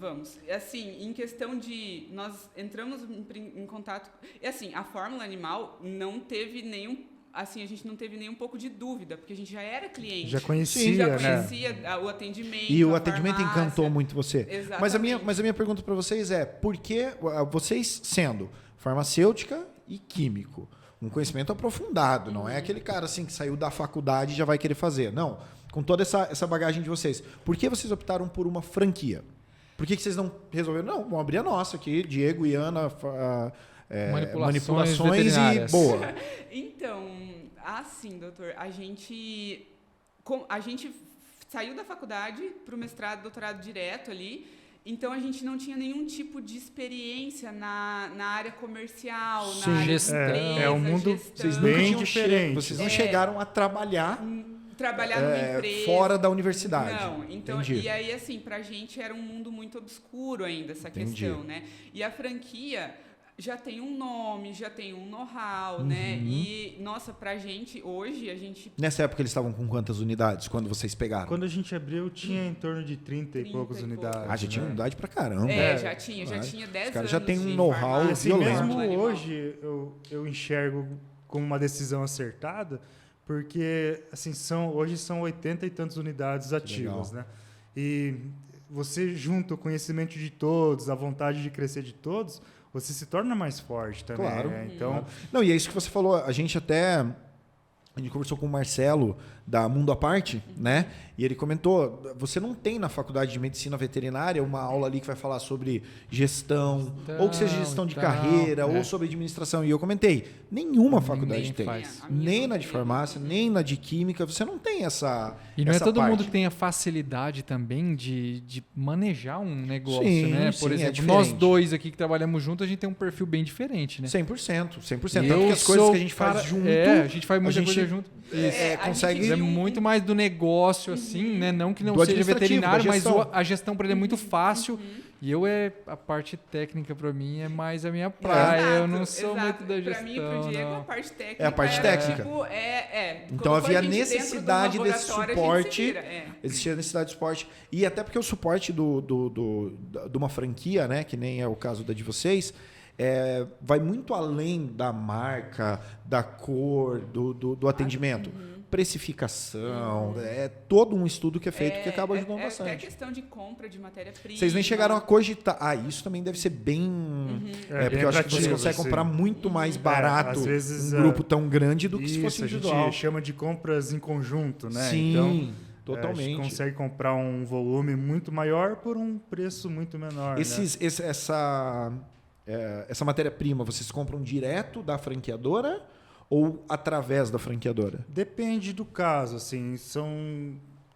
B: Assim, em questão de... Nós entramos em contato... Assim, a fórmula animal não teve nenhum... Assim, a gente não teve nem um pouco de dúvida, porque a gente já era cliente.
D: Já conhecia,
B: o atendimento.
A: E o atendimento encantou muito você.
B: Exatamente.
A: Mas a minha pergunta para vocês é, por que vocês, sendo farmacêutica e químico, um conhecimento aprofundado, não é aquele cara assim que saiu da faculdade e já vai querer fazer. Não, com toda essa bagagem de vocês. Por que vocês optaram por uma franquia? Por que vocês não resolveram? Não, vamos abrir a nossa aqui, Diego e Ana... manipulações e boa.
B: Então, assim, doutor, a gente saiu da faculdade para o mestrado, doutorado direto ali, então a gente não tinha nenhum tipo de experiência na área comercial, na área de empresa,
D: um mundo
B: gestão.
D: bem diferente.
A: Vocês não chegaram a trabalhar
B: trabalhar numa empresa.
A: Fora da universidade.
B: Não, então, e aí, assim, pra gente era um mundo muito obscuro ainda, essa questão, né? E a franquia já tem um nome, já tem um know-how, né? E, nossa, pra gente, hoje, a gente...
A: Nessa época eles estavam com quantas unidades, quando vocês pegaram?
D: Quando a gente abriu, tinha em torno de 30 e poucas unidades.
A: Já tinha unidade pra caramba.
B: Já tinha 10 anos.
A: Os caras já têm um know-how violento.
D: Mesmo hoje, eu enxergo como uma decisão acertada, porque assim, hoje são 80 e tantas unidades ativas, né? E você junta o conhecimento de todos, a vontade de crescer de todos, você se torna mais forte também.
A: Claro.
D: Né? Então,
A: não, e é isso que você falou. A gente conversou com o Marcelo da Mundo à Parte, né? E ele comentou, você não tem na faculdade de medicina veterinária uma aula ali que vai falar sobre gestão, ou que seja gestão de carreira, ou sobre administração. E eu comentei, nenhuma faculdade tem. Nem na de farmácia, nem na de química, você não tem essa
C: E não
A: essa
C: é todo
A: parte.
C: mundo que tem a facilidade também de manejar um negócio,
A: Sim,
C: né? Por
A: sim,
C: exemplo,
A: é
C: nós
A: diferente.
C: dois aqui que trabalhamos juntos, a gente tem um perfil bem diferente, né?
A: 100%. Tanto que
C: Eu
A: as coisas
C: sou
A: que a gente faz junto...
C: a gente faz muita coisa junto.
A: Consegue...
C: É muito mais do negócio, assim, né? Não que não
A: Do
C: seja veterinário, mas
A: gestão.
C: a gestão para ele é muito fácil. E a parte técnica para mim é mais a minha praia. Eu não sou muito da gestão.
B: Para mim e pro Diego, a parte técnica.
A: É a parte técnica.
B: Tipo,
A: então havia necessidade desse suporte.
B: Existia
A: necessidade de suporte. E até porque o suporte de uma franquia, né, que nem é o caso da de vocês, vai muito além da marca, da cor, do atendimento. Precificação, é todo um estudo que é feito que acaba ajudando bastante.
B: É questão de compra de matéria-prima.
A: Vocês nem chegaram a cogitar. Isso também deve ser bem... porque eu acho que você consegue comprar muito mais barato
D: às vezes,
A: um grupo tão grande do que se fosse individual.
D: A gente chama de compras em conjunto, né?
A: Sim,
D: então,
A: totalmente.
D: A gente consegue comprar um volume muito maior por um preço muito menor.
A: Essa matéria-prima, vocês compram direto da franqueadora ou através da franqueadora?
D: Depende do caso, assim,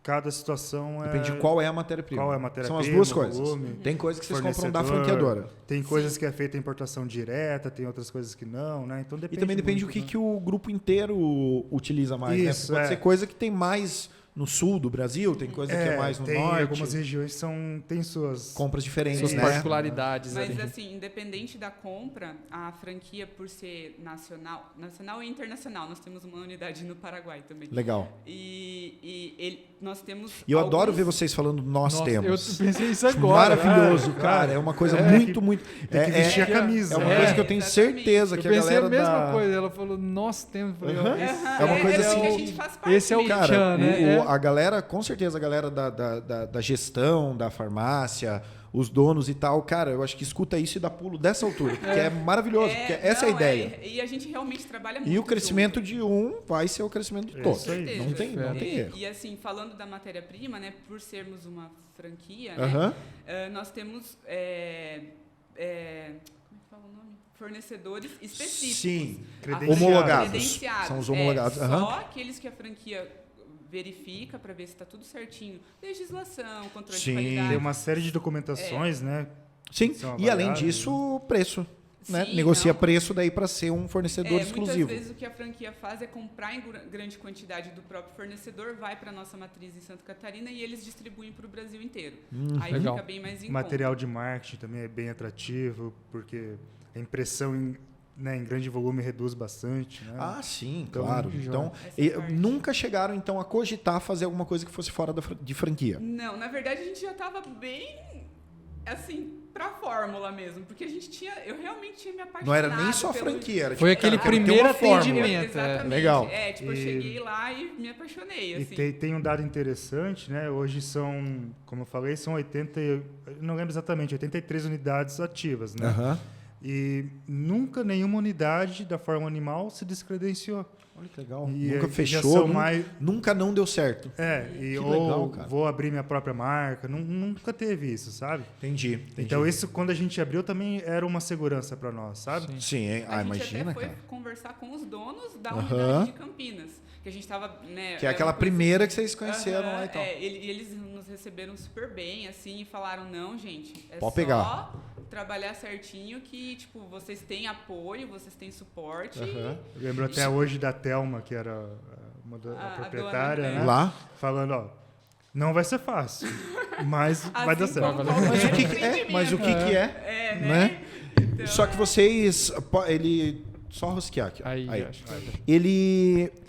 D: cada situação
A: Depende de qual é a matéria-prima.
D: Qual é a matéria-prima?
A: São as duas coisas.
D: Volume,
A: tem coisas que vocês compram da franqueadora.
D: Tem coisas que é feita em importação direta, tem outras coisas que não, né? Então depende.
A: E também depende do que o grupo inteiro utiliza mais,
D: Isso,
A: né? Pode ser coisa que tem mais no sul do Brasil, tem coisa que é mais no norte.
D: Algumas regiões têm suas
A: compras diferentes,
C: suas particularidades.
B: Mas assim, independente da compra, a franquia, por ser nacional e internacional, nós temos uma unidade no Paraguai também.
A: Legal.
B: Nós temos.
A: E eu adoro ver vocês falando nós temos.
C: Eu pensei isso agora.
A: Maravilhoso, cara. É uma coisa muito.
D: Tem que vestir a camisa.
A: É uma coisa que eu tenho certeza que a galera.
C: Eu pensei a mesma coisa. Ela falou, nós temos. Falei,
A: é uma coisa assim.
B: Que a gente faz parte
C: esse é o
A: cara,
C: tchan, né?
A: A galera, com certeza, a galera da gestão, da farmácia, os donos e tal, cara, eu acho que escuta isso e dá pulo dessa altura, porque é maravilhoso, porque essa é a ideia.
B: E a gente realmente trabalha muito.
A: E o crescimento de um vai ser o crescimento de todos. Não tem erro.
B: E assim, falando da matéria-prima, né, por sermos uma franquia, nós temos como é que fala o nome? Fornecedores específicos.
A: Sim, homologados. São os homologados.
B: Só aqueles que a franquia verifica para ver se está tudo certinho. Legislação, controle de qualidade.
D: Tem uma série de documentações, né?
A: Sim, e além disso, o preço. Né? Negocia preço daí para ser um fornecedor exclusivo.
B: Muitas vezes o que a franquia faz é comprar em grande quantidade do próprio fornecedor, vai para a nossa matriz em Santa Catarina e eles distribuem para o Brasil inteiro. Aí fica bem mais em
D: material
B: conta.
D: De marketing também é bem atrativo, porque a impressão em grande volume reduz bastante. Né?
A: Sim, claro. Então, nunca chegaram então a cogitar fazer alguma coisa que fosse fora de franquia?
B: Não, na verdade a gente já estava bem, assim, pra fórmula mesmo, porque eu realmente tinha me apaixonado.
A: Não era nem só franquia, era
C: foi aquele primeiro atendimento.
B: Exatamente.
A: Legal.
B: Eu cheguei lá e me apaixonei. Assim.
D: E tem um dado interessante, né? Hoje são, como eu falei, são 80, não lembro exatamente, 83 unidades ativas, né? E nunca nenhuma unidade da forma animal se descredenciou.
A: Olha que legal.
D: E
A: nunca fechou, nunca não deu certo.
D: Legal, cara. Vou abrir minha própria marca. Nunca teve isso, sabe?
A: Entendi.
D: Então, isso, quando a gente abriu, também era uma segurança para nós, sabe?
A: Sim,
B: a gente
A: imagina,
B: até foi
A: cara.
B: conversar com os donos da unidade de Campinas. Que a gente estava, né?
A: Que é aquela primeira que vocês conheceram lá e tal.
B: E eles nos receberam super bem, assim, e falaram, não, gente,
A: pode pegar.
B: Trabalhar certinho que, tipo, vocês têm apoio, vocês têm suporte.
D: Eu lembro até hoje da Thelma, que era a proprietária,
B: dona,
D: né?
A: Lá.
D: Falando, ó, não vai ser fácil, mas vai dar certo.
A: Mas o que é? Né? Então, só que vocês... Só rosquear aqui. Aí.
C: Acho.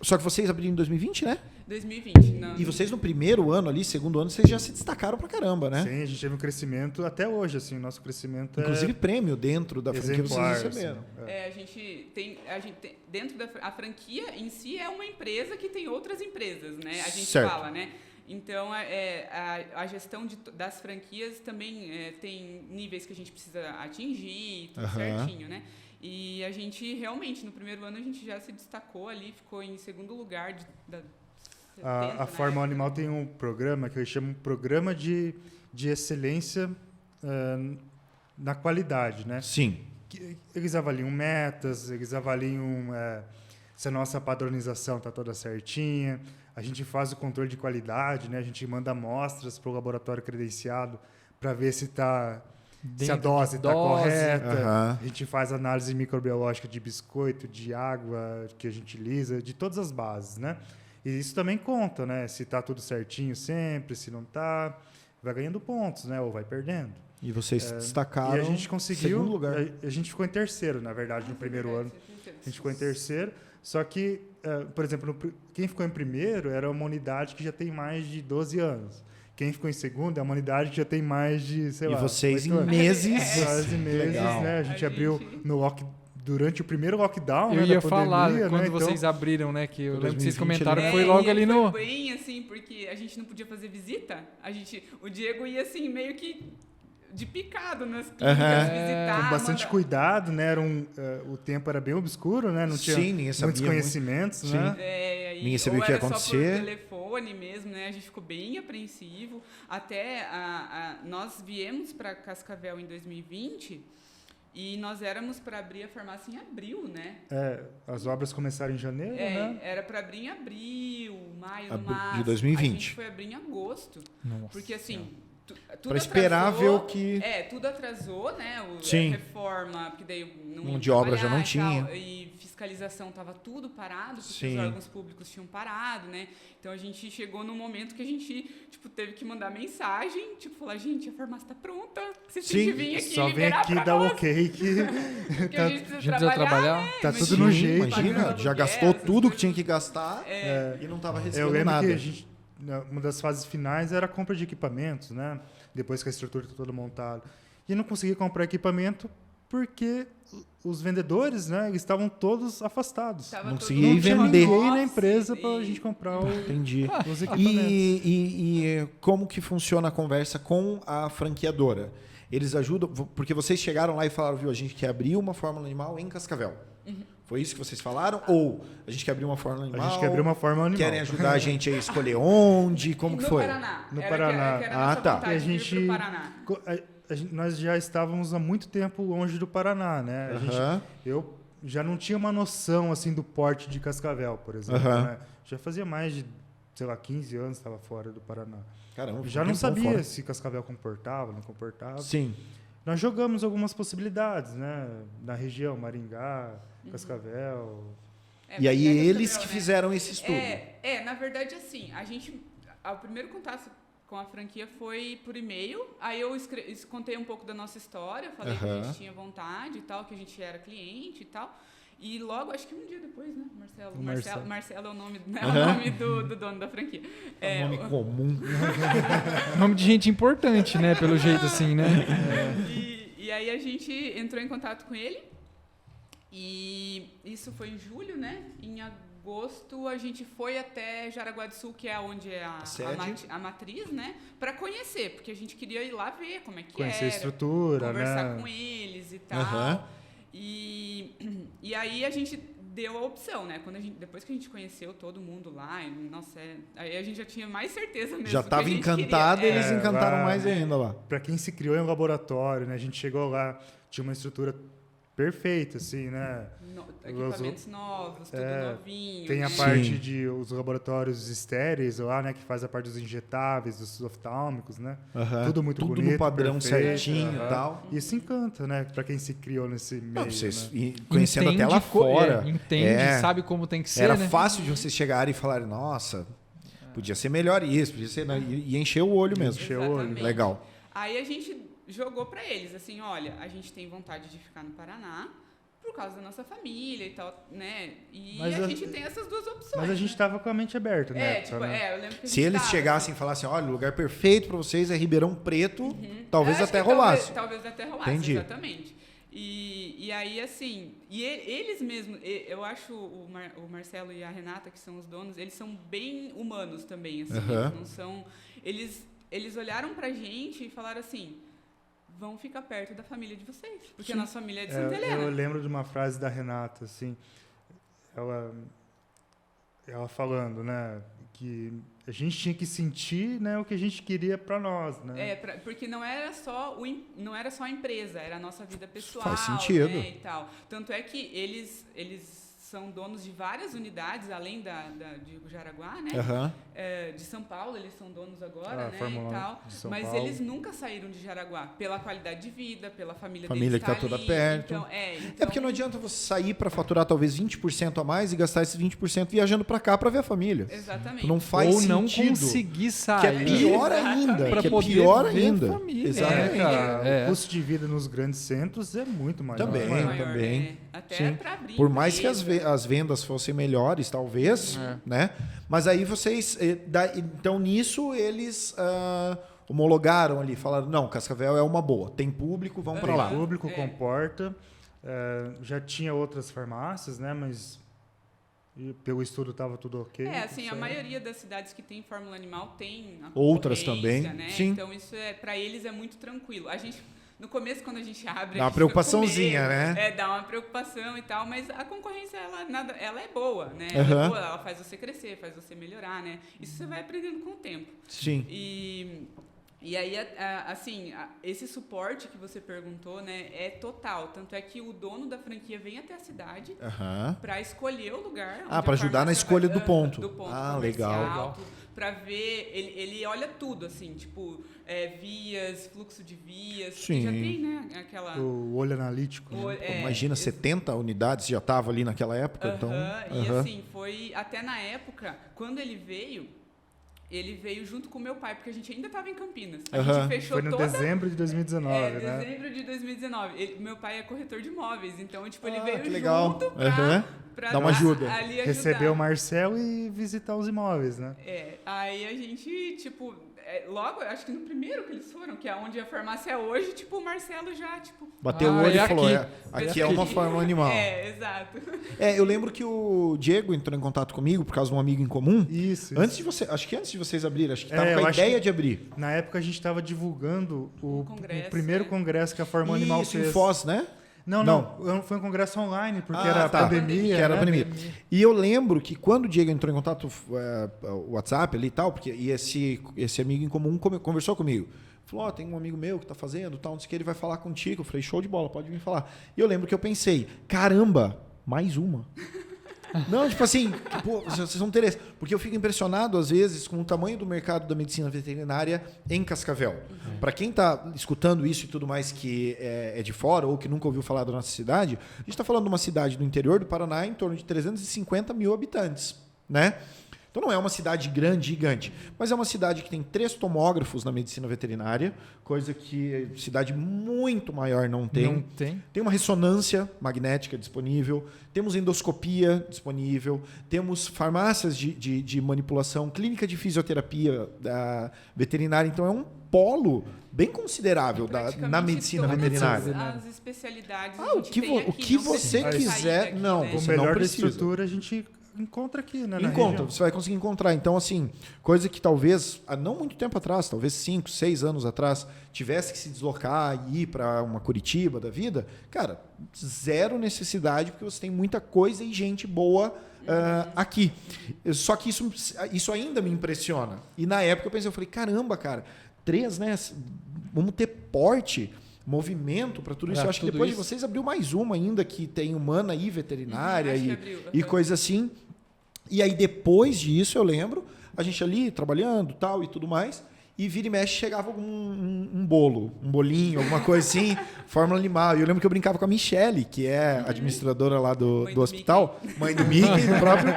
A: Só que vocês abriram em 2020, né?
B: 2020. Não.
A: E vocês no primeiro ano ali, segundo ano, vocês já se destacaram pra caramba, né?
D: Sim, a gente teve um crescimento até hoje, assim, o nosso crescimento
A: Inclusive prêmio dentro da franquia vocês receberam.
B: Assim. A gente tem dentro da franquia em si é uma empresa que tem outras empresas, né? A gente fala, né? Então, a gestão das franquias também tem níveis que a gente precisa atingir, tudo certinho, né? E a gente realmente, no primeiro ano, a gente já se destacou ali, ficou em segundo lugar
D: a Fórmula Animal tem um programa que eu chamo Programa de Excelência na Qualidade, né?
A: Sim.
D: Eles avaliam metas, eles avaliam se a nossa padronização está toda certinha, a gente faz o controle de qualidade, né? A gente manda amostras para o laboratório credenciado para ver se a dose está correta. A gente faz análise microbiológica de biscoito, de água que a gente utiliza, de todas as bases, né? E isso também conta, né? Se está tudo certinho sempre, se não está, vai ganhando pontos, né? Ou vai perdendo.
A: E vocês destacaram.
D: E a gente conseguiu.
A: Segundo lugar.
D: A gente ficou em terceiro, na verdade, no primeiro ano. A gente ficou em terceiro. Só que, por exemplo, quem ficou em primeiro era uma unidade que já tem mais de 12 anos. Quem ficou em segundo é uma unidade que já tem mais de, sei lá...
A: E vocês em meses...
D: Legal. Né? A gente abriu durante o primeiro lockdown,
C: eu
D: né,
C: ia
D: da
C: falar,
D: pandemia,
C: quando
D: né?
C: vocês abriram, né, que eu lembro que vocês
A: 2020,
C: comentaram, foi logo ali no...
B: Foi bem assim, porque a gente não podia fazer visita, o Diego ia assim, meio que de picado nas clínicas visitar.
D: Com bastante cuidado, né? O tempo era bem obscuro, né? Não tinha muitos conhecimentos, né?
A: Ninguém sabia o que ia acontecer.
B: Só por telefone mesmo, né? A gente ficou bem apreensivo. Até nós viemos para Cascavel em 2020 e nós éramos para abrir a farmácia em abril, né?
D: As obras começaram em janeiro, né?
B: Era para abrir em abril, maio, no máximo.
A: De 2020.
B: A gente foi abrir em agosto.
A: Nossa.
B: Porque assim... Tudo
A: para esperar ver o que...
B: tudo atrasou, né?
A: Sim.
B: A reforma, porque daí
A: mão de obra já não tinha.
B: E fiscalização estava tudo parado, porque os órgãos públicos tinham parado, né? Então a gente chegou num momento que a gente teve que mandar mensagem, falar, gente, a farmácia está pronta, vocês têm que vir aqui
D: só vem aqui dar o ok que
B: a gente precisa trabalhar. Né?
D: Tá tudo no jeito.
A: Imagina, já gastou tudo que tinha que gastar e não estava recebendo nada.
D: Eu lembro que uma das fases finais era a compra de equipamentos, né? Depois que a estrutura está toda montada. E não conseguia comprar equipamento porque os vendedores, né, eles estavam todos afastados.
A: Não conseguia vender
D: na empresa para a gente comprar os equipamentos.
A: E como que funciona a conversa com a franqueadora? Eles ajudam, porque vocês chegaram lá e falaram, viu, a gente quer abrir uma Fórmula Animal em Cascavel. Foi isso que vocês falaram? Ou a gente quer abrir uma Fórmula Animal?
D: A gente quer abrir uma Fórmula Animal.
A: Querem ajudar a gente a escolher onde? Como que foi?
B: No Paraná.
D: E a gente... Nós já estávamos há muito tempo longe do Paraná, né? Eu já não tinha uma noção assim do porte de Cascavel, por exemplo. Né? Já fazia mais de, 15 anos estava fora do Paraná.
A: Caramba,
D: já não sabia se Cascavel comportava, não comportava.
A: Sim.
D: Nós jogamos algumas possibilidades, né? Na região, Maringá, Cascavel.
A: E aí eles que fizeram esse estudo.
B: Na verdade, assim, o primeiro contato com a franquia foi por e-mail. Aí eu contei um pouco da nossa história, falei que a gente tinha vontade e tal, que a gente era cliente e tal. E logo, acho que um dia depois, né, Marcelo é o nome, né, o nome do dono da franquia.
A: É um nome comum.
C: Nome de gente importante, né, pelo jeito assim, né?
B: E aí a gente entrou em contato com ele. E isso foi em julho, né? Em agosto a gente foi até Jaraguá do Sul, que é onde é a matriz, né? Para conhecer, porque a gente queria ir lá ver como é que
D: conhecer a estrutura,
B: conversar com eles e tal. E aí a gente deu a opção, né? Depois que a gente conheceu todo mundo lá, aí a gente já tinha mais certeza mesmo.
A: Já estava encantado, eles encantaram mais ainda lá.
D: Para quem se criou em um laboratório, né? A gente chegou lá, tinha uma estrutura perfeito, assim, né?
B: Equipamentos novos, tudo novinho.
D: Tem a parte de os laboratórios estéreis lá, né? Que faz a parte dos injetáveis, dos oftálmicos, né? Tudo muito bonito.
A: Tudo no padrão
D: perfeito,
A: certinho e tal.
D: E isso encanta, né? Pra quem se criou nesse meio,
A: Vocês,
D: né?
A: conhecendo até lá fora.
C: Sabe como tem que ser,
A: Era
C: né?
A: fácil de vocês chegarem e falarem, nossa, podia ser melhor isso, podia ser... E encher o olho mesmo.
D: Encher o olho.
A: Legal.
B: Aí a gente jogou para eles, assim, olha, a gente tem vontade de ficar no Paraná por causa da nossa família e tal, né? E a gente tem essas duas opções.
D: Mas a gente estava com a mente aberta, né?
B: Eu lembro que
A: se eles chegassem e falassem, olha, o lugar perfeito para vocês é Ribeirão Preto, talvez até rolasse.
B: Talvez até rolasse,
A: entendi.
B: Exatamente. E aí, assim, eles mesmos, eu acho o Marcelo e a Renata, que são os donos, eles são bem humanos também, assim, eles não são... Eles olharam pra gente e falaram assim, vão ficar perto da família de vocês, porque a nossa família é de Santa Helena.
D: Eu lembro de uma frase da Renata, assim, ela falando, né, que a gente tinha que sentir, né, o que a gente queria para nós, né?
B: Porque não era só a empresa, era a nossa vida pessoal,
A: faz sentido,
B: né, e tal. Tanto é que eles são donos de várias unidades, além de Jaraguá, né? De São Paulo, eles são donos agora, né? E tal. Mas eles nunca saíram de Jaraguá, pela qualidade de vida, pela família deles
A: que está toda perto.
B: Então,
A: porque não adianta você sair para faturar talvez 20% a mais e gastar esses 20% viajando para cá para ver a família.
B: Exatamente.
A: Não faz
C: sentido. Ou não conseguir sair.
A: Que é pior ainda.
C: Para poder ver a família.
A: Exatamente.
D: O custo de vida nos grandes centros é muito maior.
A: Também.
B: Até para abrir.
A: Por mais que as vendas fossem melhores, talvez, né? Mas aí vocês... Então, nisso, eles homologaram ali, falaram, não, Cascavel é uma boa, tem público, vamos para lá.
D: Tem público, comporta. Já tinha outras farmácias, né? Mas pelo estudo estava tudo ok.
B: A maioria das cidades que tem fórmula animal tem a
A: outras também,
B: né?
A: Sim.
B: Então, isso para eles é muito tranquilo. A gente... No começo, quando a gente abre...
A: Dá uma preocupaçãozinha, né?
B: Dá uma preocupação e tal, mas a concorrência, ela é boa, né? Ela é boa, ela faz você crescer, faz você melhorar, né? Isso você vai aprendendo com o tempo.
A: Sim.
B: E aí, assim, esse suporte que você perguntou, né, é total. Tanto é que o dono da franquia vem até a cidade para escolher o lugar.
A: Para ajudar na escolha do ponto.
B: Legal. Para ver, ele olha tudo, assim, tipo, vias, fluxo de vias.
A: Sim.
B: Já tem, né, aquela...
D: O olho analítico.
A: Imagina, 70 unidades já estava ali naquela época. Então,
B: E assim, foi até na época, quando ele veio junto com meu pai, porque a gente ainda estava em Campinas. A gente fechou
D: Foi no dezembro de 2019, né?
B: Dezembro de 2019. Meu pai é corretor de imóveis, então, tipo, ele veio
A: junto
B: pra
A: dar uma ajuda.
D: Receber o Marcel e visitar os imóveis, né?
B: Aí a gente, tipo... logo, acho que no primeiro que eles foram, que é onde a farmácia é hoje, tipo, o Marcelo já, tipo...
A: Bateu o olho e falou, aqui é uma fórmula animal.
B: Exato.
A: Eu lembro que o Diego entrou em contato comigo por causa de um amigo em comum.
D: Isso.
A: Acho que antes de vocês abrirem, acho que estava com a ideia de abrir.
D: Na época a gente estava divulgando o primeiro congresso que a Fórmula Animal fez.
A: Isso, em Foz, né?
D: Não. Foi um congresso online, porque era pandemia.
A: Que era pandemia. E eu lembro que quando o Diego entrou em contato, o WhatsApp ali e tal, porque esse amigo em comum conversou comigo. Falou, tem um amigo meu que está fazendo, tal, não sei o que, ele vai falar contigo. Eu falei, show de bola, pode vir falar. E eu lembro que eu pensei, caramba, mais uma. Não, tipo assim, vocês vão ter esse. Porque eu fico impressionado, às vezes, com o tamanho do mercado da medicina veterinária em Cascavel. Para quem está escutando isso e tudo mais que é de fora ou que nunca ouviu falar da nossa cidade, a gente está falando de uma cidade do interior do Paraná em torno de 350 mil habitantes, né? Então não é uma cidade grande, gigante, mas é uma cidade que tem 3 tomógrafos na medicina veterinária, coisa que cidade muito maior não tem.
C: Não tem.
A: Tem uma ressonância magnética disponível, temos endoscopia disponível, temos farmácias de manipulação, clínica de fisioterapia veterinária, então é um polo bem considerável na medicina veterinária.
B: As especialidades
A: o que você quiser, não,
D: com melhor estrutura a gente encontra aqui, né?
A: Você vai conseguir encontrar. Então, assim, coisa que talvez, há não muito tempo atrás, talvez 5, 6 anos atrás, tivesse que se deslocar e ir para uma Curitiba da vida, cara, zero necessidade, porque você tem muita coisa e gente boa aqui. Só que isso ainda me impressiona. E na época eu falei, caramba, cara, 3, né? Vamos ter porte. movimento para tudo isso. Eu acho que depois de vocês abriu mais uma ainda que tem humana e veterinária e coisa assim. E aí depois disso eu lembro, a gente ali trabalhando tal e tudo mais, e vira e mexe chegava um bolo, um bolinho, alguma coisa assim, fórmula animal. E eu lembro que eu brincava com a Michele, que é administradora lá do hospital, mãe do Mickey, do próprio.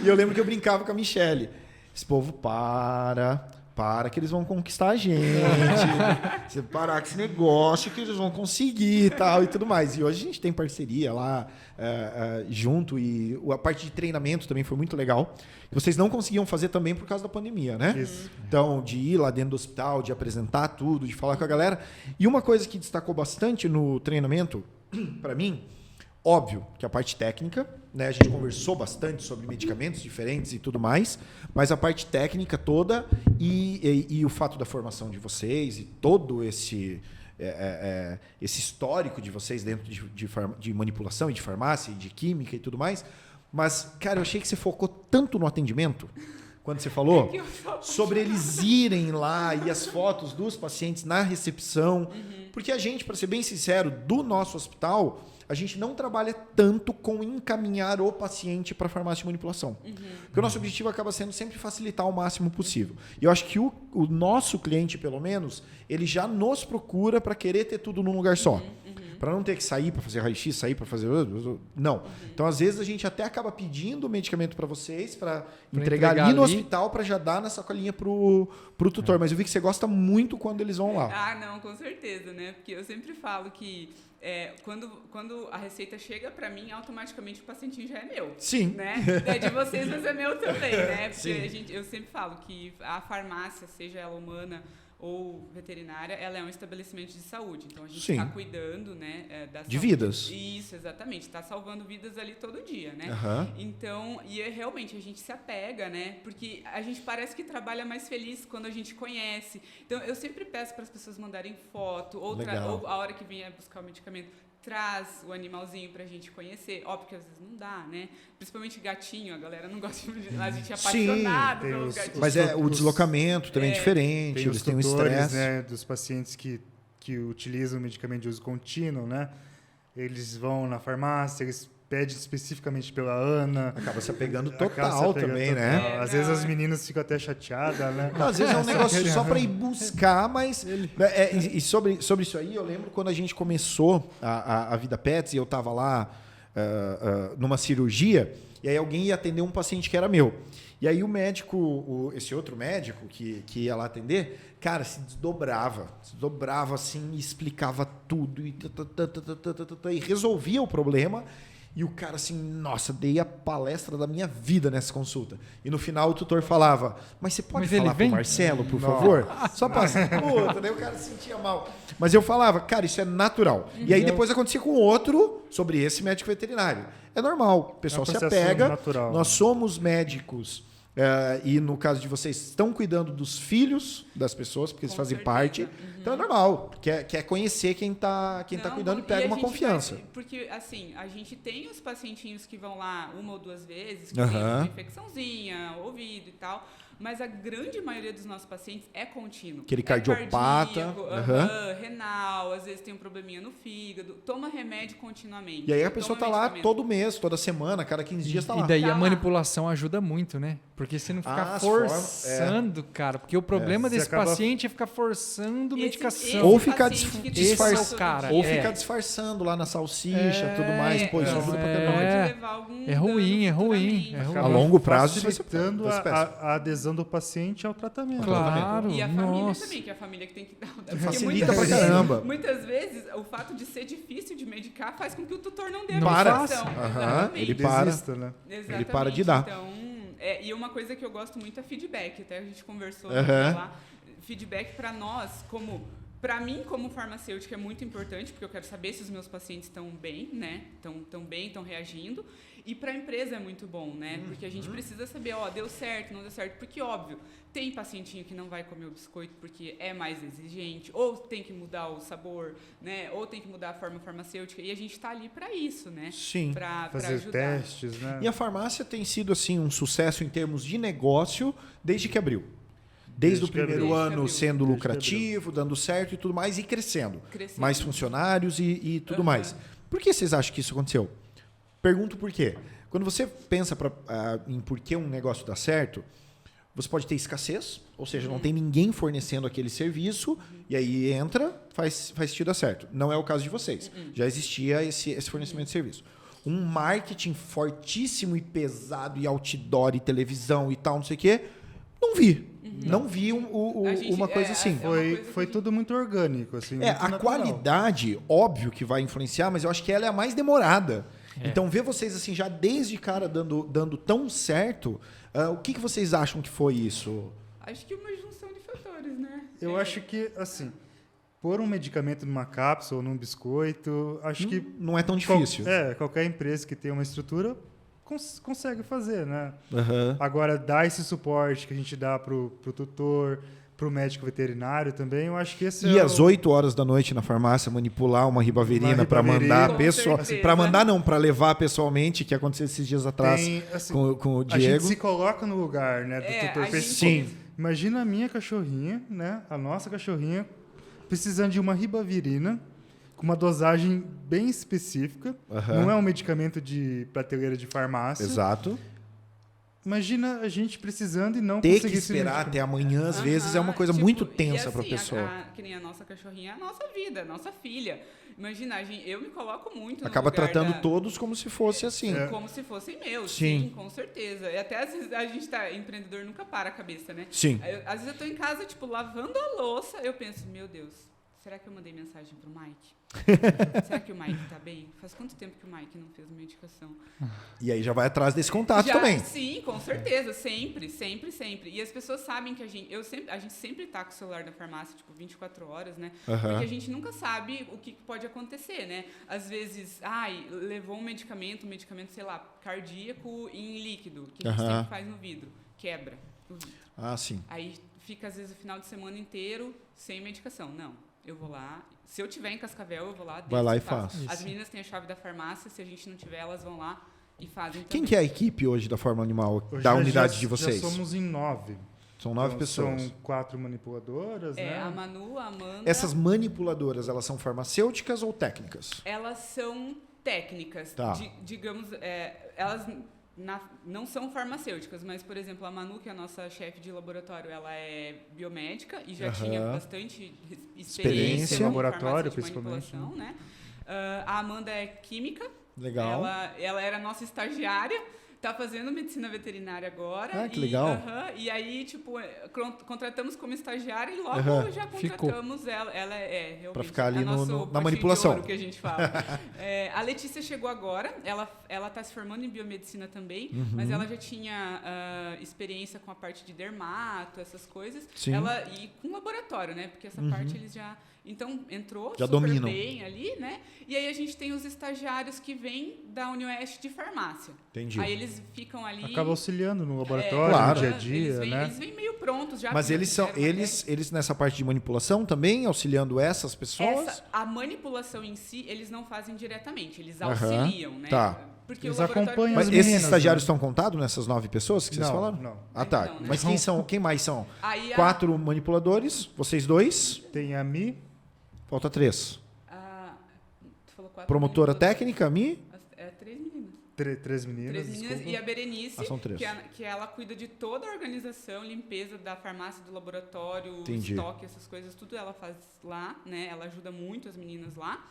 A: E eu lembro que eu brincava com a Michele. Esse povo para que eles vão conquistar a gente. Você parar com esse negócio que eles vão conseguir e tal e tudo mais. E hoje a gente tem parceria lá junto e a parte de treinamento também foi muito legal. Vocês não conseguiam fazer também por causa da pandemia, né? Isso. Então, de ir lá dentro do hospital, de apresentar tudo, de falar com a galera. E uma coisa que destacou bastante no treinamento, para mim, óbvio que a parte técnica, né? A gente conversou bastante sobre medicamentos diferentes e tudo mais, mas a parte técnica toda e o fato da formação de vocês e todo esse histórico de vocês dentro de manipulação e de farmácia e de química e tudo mais. Mas, cara, eu achei que você focou tanto no atendimento, quando você falou, sobre eles irem lá e as fotos dos pacientes na recepção. Porque a gente, para ser bem sincero, do nosso hospital, a gente não trabalha tanto com encaminhar o paciente para a farmácia de manipulação. Porque o nosso objetivo acaba sendo sempre facilitar o máximo possível. E eu acho que o nosso cliente, pelo menos, ele já nos procura para querer ter tudo num lugar só. Para não ter que sair para fazer raio-x, sair para fazer... Não. Então, às vezes, a gente até acaba pedindo o medicamento para vocês, para entregar ali no hospital, para já dar na sacolinha pro tutor. Mas eu vi que você gosta muito quando eles vão lá.
B: Ah, não, com certeza, né? Porque eu sempre falo que quando a receita chega para mim, automaticamente o pacientinho já é meu.
A: Sim.
B: Né? É de vocês, mas é meu também, né? Porque eu sempre falo que a farmácia, seja ela humana ou veterinária, ela é um estabelecimento de saúde. Então, a gente está cuidando, né, da saúde.
A: De vidas.
B: Isso, exatamente. Está salvando vidas ali todo dia, né? Então, realmente, a gente se apega, né? Porque a gente parece que trabalha mais feliz quando a gente conhece. Então, eu sempre peço para as pessoas mandarem foto, ou a hora que vier buscar o medicamento, traz o animalzinho pra gente conhecer. Óbvio que às vezes não dá, né? Principalmente gatinho, a galera não gosta de... A gente é apaixonado pelos gatinhos.
A: Mas o deslocamento também é diferente, eles têm um estresse.
D: Né, dos pacientes que utilizam medicamento de uso contínuo, né? Eles vão na farmácia, eles pedem especificamente pela Ana.
A: Acaba se apegando total também, né?
D: Às vezes as meninas ficam até chateadas, né?
A: Não, às vezes é um negócio só para ir buscar, mas... E sobre isso aí, eu lembro quando a gente começou a Vida Pets, e eu estava lá numa cirurgia, e aí alguém ia atender um paciente que era meu. E aí o médico, esse outro médico que ia lá atender, cara, se desdobrava assim, e explicava tudo, e resolvia o problema. E o cara assim, nossa, dei a palestra da minha vida nessa consulta. E no final o tutor falava, mas você pode falar pro Marcelo, por favor? Só passa. Puta, daí o cara se sentia mal. Mas eu falava, cara, isso é natural. E aí depois acontecia com outro sobre esse médico veterinário. É normal, o pessoal se apega. Natural. Nós somos médicos. E no caso de vocês, estão cuidando dos filhos das pessoas, porque eles fazem parte. Então é normal. Quer conhecer quem tá cuidando e pega uma confiança.
B: Porque, assim, a gente tem os pacientinhos que vão lá uma ou duas vezes, que tem uma infecçãozinha, ouvido e tal. Mas a grande maioria dos nossos pacientes é contínuo.
A: Aquele cardiopata.
B: Renal, às vezes tem um probleminha no fígado. Toma remédio continuamente.
A: E aí a pessoa está lá todo mês, toda semana, cada 15 dias está lá.
C: E daí a manipulação ajuda muito, né? Porque você não fica forçando, cara. Porque o problema desse paciente é ficar forçando medicação.
A: Ou ficar disfarçando. Ou ficar disfarçando lá na salsicha, tudo mais. Pô, isso ajuda pra caramba.
C: É ruim.
A: A longo prazo,
D: facilitando a adesão do paciente ao tratamento.
C: Claro.
B: E a família também, que é a família que tem que dar.
A: Facilita pra caramba.
B: Muitas vezes, o fato de ser difícil de medicar faz com que o tutor não dê a
A: medicação. Ele
D: desista, né?
B: Exatamente.
A: Ele para de dar.
B: Então, e uma coisa que eu gosto muito é feedback. Até a gente conversou lá. Feedback para nós, para mim, como farmacêutica, é muito importante, porque eu quero saber se os meus pacientes estão bem, né? Estão bem, estão reagindo. E para a empresa é muito bom, né? Porque a gente precisa saber, deu certo, não deu certo. Porque, óbvio, tem pacientinho que não vai comer o biscoito porque é mais exigente, ou tem que mudar o sabor, né? Ou tem que mudar a forma farmacêutica. E a gente está ali para isso, né?
A: Sim.
B: Para
D: fazer
B: ajudar.
D: Testes, né?
A: E a farmácia tem sido, assim, um sucesso em termos de negócio desde que abriu. Desde o primeiro ano sendo lucrativo, dando certo e tudo mais, e crescendo. Mais funcionários e tudo mais. Por que vocês acham que isso aconteceu? Pergunto por quê. Quando você pensa em por que um negócio dá certo, você pode ter escassez, ou seja, não tem ninguém fornecendo aquele serviço, e aí entra, faz sentido dar certo. Não é o caso de vocês. Já existia esse fornecimento de serviço. Um marketing fortíssimo e pesado, e outdoor, e televisão e tal, não sei o quê, não vi. Não vi uma coisa assim.
D: Foi tudo muito orgânico. Assim, muito
A: a
D: natural.
A: qualidade, óbvio que vai influenciar, mas eu acho que ela é a mais demorada. Então, ver vocês assim já desde cara dando tão certo, o que vocês acham que foi isso?
B: Acho que uma junção de fatores, né?
D: Eu acho que, assim, pôr um medicamento numa cápsula ou num biscoito, acho que...
A: Não é tão difícil.
D: Qualquer empresa que tenha uma estrutura consegue fazer, né? Agora, dar esse suporte que a gente dá pro tutor, pro médico veterinário também, eu acho que esse
A: às 8 horas da noite na farmácia manipular uma ribavirina para mandar para levar pessoalmente, que aconteceu esses dias atrás com o Diego.
D: A gente se coloca no lugar, né, do tutor.
A: Sim.
D: Imagina a minha cachorrinha, né, a nossa cachorrinha, precisando de uma ribavirina com uma dosagem bem específica. Não é um medicamento de prateleira de farmácia.
A: Exato.
D: Imagina a gente precisando e não
A: ter que esperar até amanhã, às vezes, é uma coisa muito tensa para a pessoa.
B: Que nem a nossa cachorrinha, é a nossa vida, a nossa filha. Imagina, eu me coloco muito
A: acaba tratando todos como se fosse assim.
B: Como se fossem meus, sim, com certeza. E até às vezes a gente empreendedor nunca para a cabeça, né?
A: Sim.
B: Às vezes eu tô em casa, lavando a louça, eu penso, meu Deus, será que eu mandei mensagem pro Mike? Será que o Mike tá bem? Faz quanto tempo que o Mike não fez uma medicação?
A: E aí já vai atrás desse contato também.
B: Sim, com certeza. Sempre. E as pessoas sabem que a gente sempre tá com o celular na farmácia, 24 horas, né? Porque a gente nunca sabe o que pode acontecer, né? Às vezes, levou um medicamento, sei lá, cardíaco em líquido, que a gente sempre faz no vidro. Quebra o vidro.
A: Sim.
B: Aí fica, às vezes, o final de semana inteiro sem medicação. Não. Eu vou lá, se eu tiver em Cascavel, eu vou lá.
A: Vai lá e faz.
B: As meninas têm a chave da farmácia, se a gente não tiver, elas vão lá e fazem também.
A: Quem que é a equipe hoje da Forma Animal, da unidade de vocês?
D: Já somos em 9.
A: São 9 pessoas.
D: São 4 manipuladoras, né?
B: A Manu, a Amanda...
A: Essas manipuladoras, elas são farmacêuticas ou técnicas?
B: Elas são técnicas.
A: Tá.
B: Digamos, elas... não são farmacêuticas, mas, por exemplo, a Manu, que é a nossa chefe de laboratório, ela é biomédica e já tinha bastante experiência
D: em laboratório, principalmente.
B: Né? A Amanda é química.
A: Legal.
B: Ela era nossa estagiária, tá fazendo medicina veterinária agora.
A: Que legal.
B: E aí, contratamos como estagiária e logo já contratamos ela. Ela é realmente
A: pra ficar ali na
B: manipulação. Que a gente fala. A Letícia chegou agora, ela tá se formando em biomedicina também, mas ela já tinha experiência com a parte de dermato, essas coisas.
A: Sim.
B: E com laboratório, né? Porque essa parte eles já... Então, entrou
A: já
B: super
A: dominam
B: bem ali, né? E aí a gente tem os estagiários que vêm da Unioeste de farmácia.
A: Entendi.
B: Aí eles ficam ali...
D: Acaba auxiliando no laboratório, no dia a dia, né?
B: Eles vêm meio prontos já.
A: Mas eles nessa parte de manipulação também, auxiliando essas pessoas?
B: A manipulação em si, eles não fazem diretamente, eles auxiliam, né?
A: Tá.
D: Porque eles acompanham
A: Mas esses estagiários estão contados nessas 9 pessoas que vocês falaram?
D: Não.
A: Tá.
B: Não, né?
A: Mas quem mais são?
B: Aí
A: 4 manipuladores, vocês 2?
D: Tem a Mi.
A: Falta 3.
B: Tu falou 4
A: Promotora técnica, a Mi?
B: 3 meninas.
D: 3 meninas.
B: 3 meninas e a Berenice,
A: são 3.
B: que ela cuida de toda a organização, limpeza da farmácia, do laboratório, estoque, essas coisas, tudo ela faz lá, né? Ela ajuda muito as meninas lá.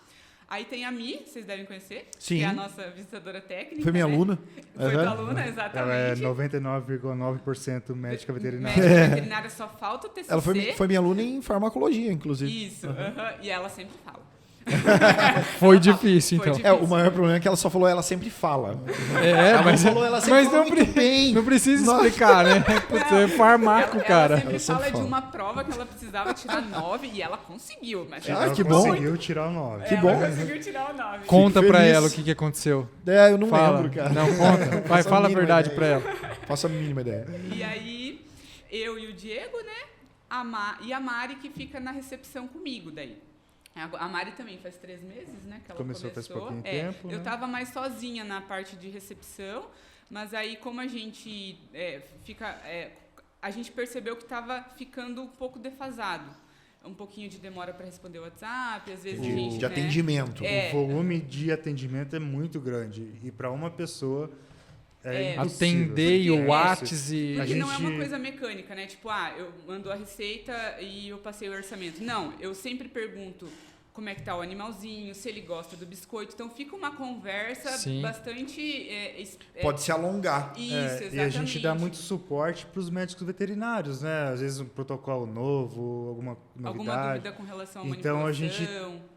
B: Aí tem a Mi, vocês devem conhecer,
A: Sim.
B: que é a nossa visitadora técnica.
A: Foi minha aluna.
B: Foi tua aluna, exatamente.
D: Ela é 99,9% médica veterinária.
B: Médica veterinária, só falta o TCC.
A: Ela foi minha aluna em farmacologia, inclusive.
B: Isso, e ela sempre fala.
C: Foi difícil, então.
A: O maior problema é que ela só falou ela sempre fala.
C: Mas
A: falou ela sempre fala muito bem.
C: Não precisa explicar, né? Você é farmaco, cara.
B: Ela sempre fala de uma prova que ela precisava tirar 9 e ela conseguiu. Mas
A: que bom.
D: Conseguiu tirar o 9.
A: Que bom.
B: Ela conseguiu tirar o 9.
C: Conta pra ela o que aconteceu.
A: Eu não
C: fala.
A: lembro, cara.
C: Não, conta. Vai, fala a verdade pra ela.
A: Faço a mínima ideia.
B: E aí, eu e o Diego, né? E a Mari, que fica na recepção comigo daí. A Mari também faz 3 meses, né? Que ela começou.
D: Faz pouquinho tempo.
B: Eu tava mais sozinha na parte de recepção, mas aí como a gente fica... a gente percebeu que estava ficando um pouco defasado. Um pouquinho de demora para responder o WhatsApp, às vezes
A: de atendimento.
D: O volume de atendimento é muito grande. E para uma pessoa
C: atender e o WhatsApp.
B: Porque não é uma coisa mecânica, né? Tipo, eu mando a receita e eu passei o orçamento. Não, eu sempre pergunto como é que tá o animalzinho, se ele gosta do biscoito. Então fica uma conversa bastante...
A: Pode se alongar.
B: Isso, exatamente.
D: E a gente dá muito suporte para os médicos veterinários, né? Às vezes um protocolo novo, alguma novidade.
B: Alguma dúvida com relação à
D: manipulação. Então a gente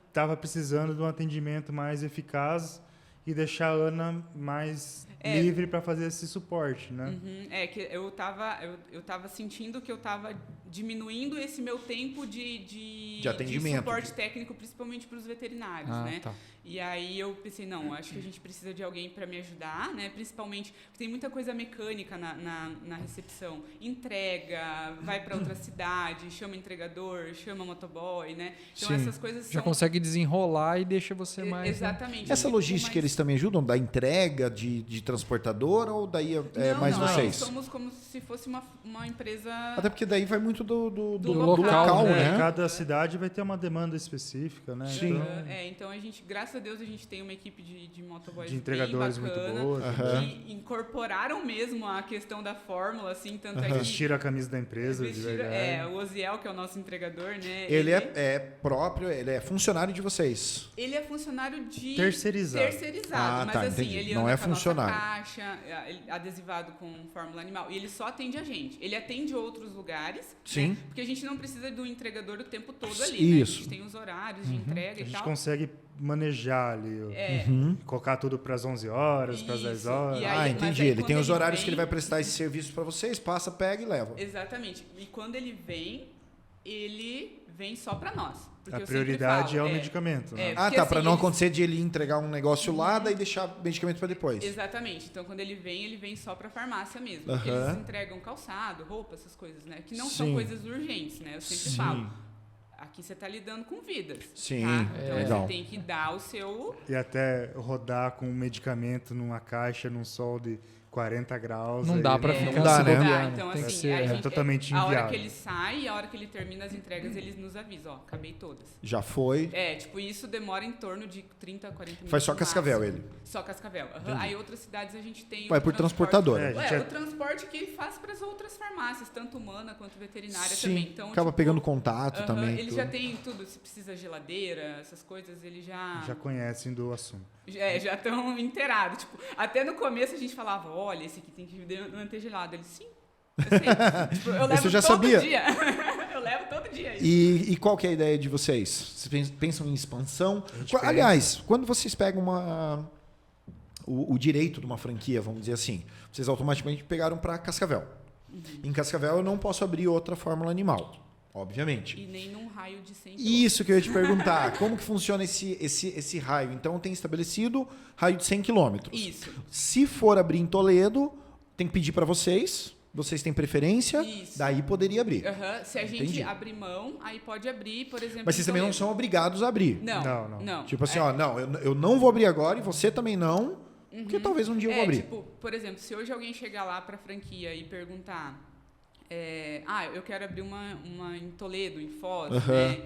D: estava
B: estava
D: precisando de um atendimento mais eficaz e deixar a Ana mais livre para fazer esse suporte, né?
B: Que eu tava sentindo que eu tava diminuindo esse meu tempo de
A: atendimento,
B: de suporte técnico, principalmente para os veterinários, né? Tá. E aí eu pensei, não, acho que a gente precisa de alguém para me ajudar, né? Principalmente porque tem muita coisa mecânica na recepção. Entrega, vai para outra cidade, chama entregador, chama motoboy, né? Então essas coisas
C: já consegue desenrolar e deixa você mais...
B: Exatamente.
A: Essa logística eles também ajudam? Da entrega de transportadora ou daí mais vocês?
B: Nós somos como se fosse uma empresa...
A: Até porque daí vai muito do
C: local,
A: né?
D: Cada cidade vai ter uma demanda específica, né?
A: Sim.
B: Então a gente, graças a Deus, a gente tem uma equipe de motoboys
D: de entregadores
B: bem bacana,
D: muito boas.
B: Que incorporaram mesmo a questão da fórmula, assim, tanto é que...
D: Vestir a camisa da empresa, de verdade.
B: O Oziel, que é o nosso entregador, né?
A: Ele é próprio, ele é funcionário de vocês.
B: Ele é funcionário de...
D: Terceirizado.
B: Mas
A: tá,
B: assim,
A: entendi.
B: ele
A: não
B: anda
A: é
B: com
A: funcionário.
B: A nossa caixa, adesivado com fórmula animal. E ele só atende a gente. Ele atende outros lugares.
A: Sim.
B: Né? Porque a gente não precisa do entregador o tempo todo ali.
A: Isso.
B: Né? A gente tem os horários de entrega e tal.
D: A gente consegue manejar ali, colocar tudo para as 11 horas, para as 10 horas.
B: Aí,
A: entendi. Ele tem os horários que ele vai prestar esse serviço para vocês, passa, pega e leva.
B: Exatamente. E quando ele vem só para nós.
D: A prioridade é o medicamento. Né?
A: Para não acontecer de ele entregar um negócio lá, daí deixar o medicamento para depois.
B: Exatamente. Então, quando ele vem só para farmácia mesmo. Porque eles entregam calçado, roupa, essas coisas, né? Que não são coisas urgentes, né? Eu sempre falo. Aqui você está lidando com vidas.
A: Sim,
B: tá? Então você tem que dar o seu...
D: E até rodar com um medicamento numa caixa, num sol de 40 graus.
C: Não dá para ficar
A: né?
B: Então,
C: tem
B: assim,
D: totalmente
B: inviável.
D: inviável.
B: A hora que ele sai e a hora que ele termina as entregas, eles nos avisam, acabei todas.
A: Já foi.
B: Isso demora em torno de 30 a 40 minutos.
A: Faz só Cascavel ele?
B: Só Cascavel. Aí outras cidades a gente tem
A: vai por transportadora.
B: O transporte que faz para as outras farmácias, tanto humana quanto veterinária também. Então,
A: acaba pegando contato também.
B: Eles já têm tudo, se precisa geladeira, essas coisas, eles já
D: conhecem do assunto.
B: Já estão inteirados. Tipo, até no começo a gente falava, olha, esse aqui tem que manter gelado. Eles, sim. Eu levo
A: já
B: todo
A: sabia.
B: dia. Eu levo todo dia.
A: E qual que é a ideia de vocês? Vocês pensam em expansão? Aliás, quando vocês pegam o direito de uma franquia, vamos dizer assim, vocês automaticamente pegaram para Cascavel. Em Cascavel eu não posso abrir outra fórmula animal. Obviamente.
B: E nem num raio de 100 km.
A: Isso que eu ia te perguntar. Como que funciona esse raio? Então, tem estabelecido raio de 100 km.
B: Isso.
A: Se for abrir em Toledo, tem que pedir para vocês. Vocês têm preferência?
B: Isso.
A: Daí poderia abrir.
B: Se a gente abrir mão, aí pode abrir, por exemplo...
A: Mas vocês também não são obrigados a abrir.
B: Não.
A: Tipo assim, eu não vou abrir agora e você também não, porque talvez um dia eu vou abrir.
B: Tipo, por exemplo, se hoje alguém chegar lá para a franquia e perguntar... eu quero abrir uma em Toledo, em Foz, né,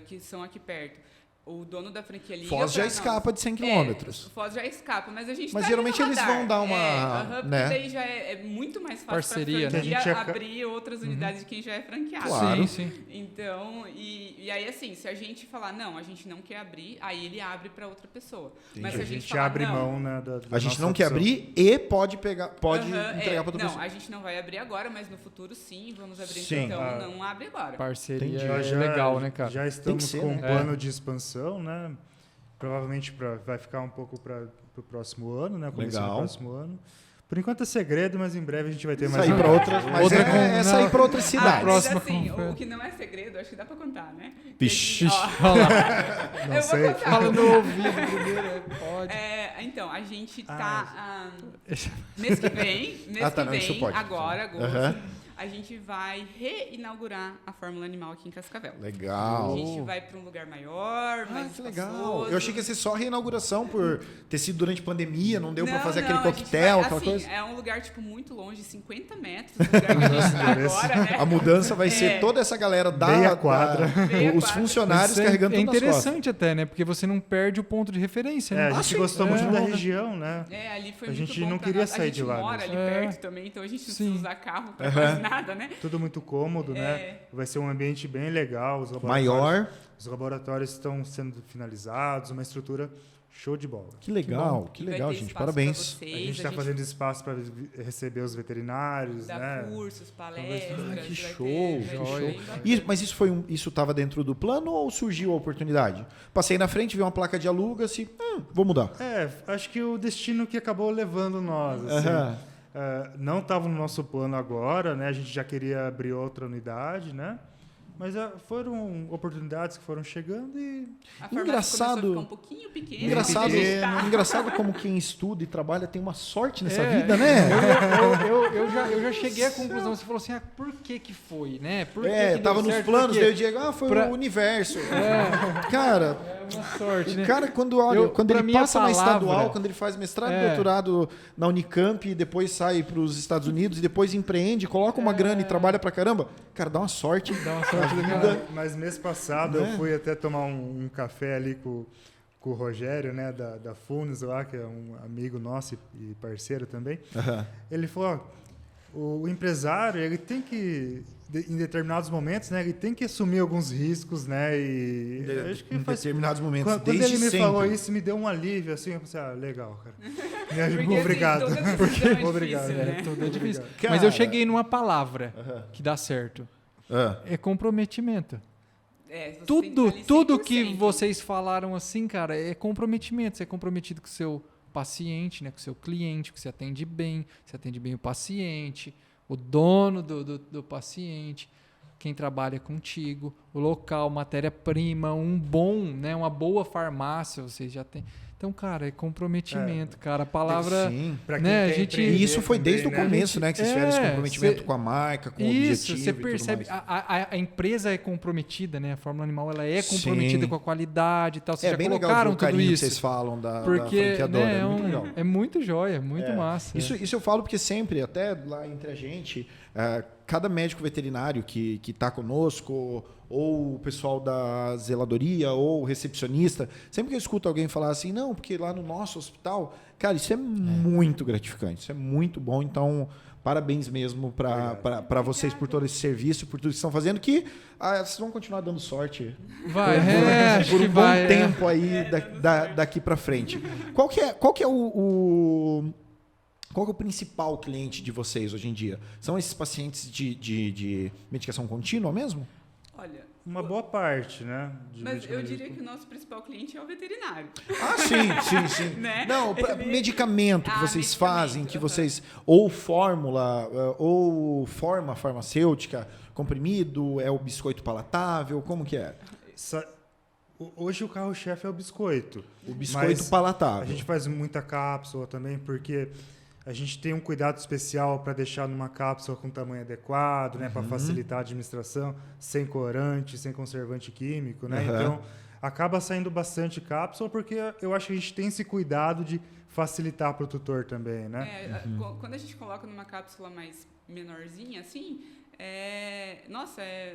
B: que são aqui perto. O dono da franquia liga
A: Foz já escapa de 100 km.
B: Foz já escapa, mas a gente
A: Mas geralmente eles vão dar uma...
B: né? Daí já é muito mais fácil
C: parceria,
B: pra franquia,
C: né?
B: abrir outras unidades de quem já é franqueado.
A: Claro.
C: Sim.
B: Então, e aí assim, se a gente falar, não, a gente não quer abrir, aí ele abre para outra pessoa.
D: Entendi.
B: Mas
D: se
B: a gente falar,
D: abre
B: não,
D: mão, né,
A: a gente não quer abrir e pode entregar para outra pessoa.
B: Não, a gente não vai abrir agora, mas no futuro sim, vamos abrir.
A: Sim.
B: Então, não abre agora.
C: Parceria legal, né, cara?
D: Já estamos com um plano de expansão, né? Provavelmente vai ficar um pouco para o próximo ano, né? Começo do próximo ano. Por enquanto é segredo, mas em breve a gente vai ter mais
A: sair para outras, mas sair para outras cidades.
B: Mas assim, o que não é segredo, acho que dá para contar, né?
A: Vixe.
D: Não sei.
C: Fala no ouvido primeiro, pode.
B: Então, a gente tá mês que vem, agora, agosto, a gente vai reinaugurar a Fórmula Animal aqui em Cascavel.
A: Legal.
B: A gente vai para um lugar maior, mais
A: que legal.
B: espaçoso.
A: Eu achei que ia ser só reinauguração por ter sido durante pandemia, não deu para fazer aquele coquetel, aquela coisa.
B: É um lugar, tipo, muito longe, 50 metros do lugar que a gente está agora, né?
A: A mudança vai ser toda essa galera da quadra, os funcionários carregando tudo nas costas.
C: É interessante até, né? Porque você não perde o ponto de referência, né?
D: A gente gostou muito da região, né?
B: Ali foi
D: a
B: muito
D: gente
B: bom
D: não queria sair de lá.
B: A gente mora ali perto também, então a gente não precisa usar carro para quase nada, né?
D: Tudo muito cômodo, né? Vai ser um ambiente bem legal.
A: Maior.
D: Os laboratórios estão sendo finalizados, uma estrutura show de bola.
A: Que legal, gente. Parabéns.
B: Vocês,
D: a gente está fazendo espaço para receber os veterinários,
B: dar cursos, palestras.
A: Que show, Mas isso estava dentro do plano ou surgiu a oportunidade? Passei na frente, vi uma placa de aluga-se, vou mudar.
D: Acho que o destino que acabou levando nós. Assim. Não estava no nosso plano agora, né? A gente já queria abrir outra unidade, né? Mas foram oportunidades que foram chegando e...
B: A farmácia começou a ficar um pouquinho pequena.
A: Engraçado como quem estuda e trabalha tem uma sorte nessa vida, né?
C: Eu já cheguei à conclusão. Você falou assim, por que foi, né? Por que
A: tava nos planos, daí o Diego, foi o universo. Cara...
C: uma sorte,
A: o cara, quando ele passa na estadual, quando ele faz mestrado e doutorado na Unicamp e depois sai para os Estados Unidos e depois empreende, coloca uma grana e trabalha pra caramba, cara, dá uma sorte.
D: Mas mês passado eu fui até tomar um café ali com o Rogério, né, da Funes lá, que é um amigo nosso e parceiro também. Ele falou, o empresário, ele tem que, em determinados momentos, né, ele tem que assumir alguns riscos, né, e
A: acho que em determinados momentos,
D: quando ele me falou isso, me deu um alívio, assim, eu pensei, legal, cara. Obrigado.
B: Obrigado.
C: Tudo é difícil. Mas eu cheguei numa palavra que dá certo. É comprometimento. Tudo que vocês falaram assim, cara, é comprometimento. Você é comprometido com o seu paciente, né, com o seu cliente, que você atende bem o paciente, o dono do paciente, quem trabalha contigo, o local, matéria-prima, uma boa farmácia, vocês já têm. Então, cara, é comprometimento, cara. A palavra...
A: Sim.
C: Né,
A: e isso foi desde o começo, né? Que vocês tiveram esse comprometimento com a marca, com o objetivo. Isso,
C: você percebe. A empresa é comprometida, né? A Fórmula Animal ela é comprometida com a qualidade e tal. Vocês já
A: bem
C: colocaram
A: legal
C: tudo isso.
A: Que vocês falam da
C: Né,
A: franqueadora. É muito legal.
C: É muito jóia, muito massa.
A: Isso eu falo porque sempre, até lá entre a gente, cada médico veterinário que está conosco, ou o pessoal da zeladoria, ou o recepcionista, sempre que eu escuto alguém falar assim, não, porque lá no nosso hospital, cara, isso é muito gratificante, isso é muito bom, então parabéns mesmo para vocês por todo esse serviço, por tudo que estão fazendo, que vocês vão continuar dando sorte por um bom tempo aí daqui para frente. Qual que é o principal cliente de vocês hoje em dia? São esses pacientes de medicação contínua mesmo?
B: Olha,
D: uma boa parte, né?
B: Mas eu diria que o nosso principal cliente é o veterinário.
A: Sim. Né? Não, medicamento que vocês fazem, que vocês... Ou fórmula, ou forma farmacêutica, comprimido, é o biscoito palatável, como que é?
D: Hoje o carro-chefe é o biscoito.
A: O biscoito palatável.
D: A gente faz muita cápsula também, porque... A gente tem um cuidado especial para deixar numa cápsula com tamanho adequado, né, para facilitar a administração, sem corante, sem conservante químico, né? Então, acaba saindo bastante cápsula porque eu acho que a gente tem esse cuidado de facilitar para o tutor também, né?
B: Quando a gente coloca numa cápsula mais menorzinha, assim,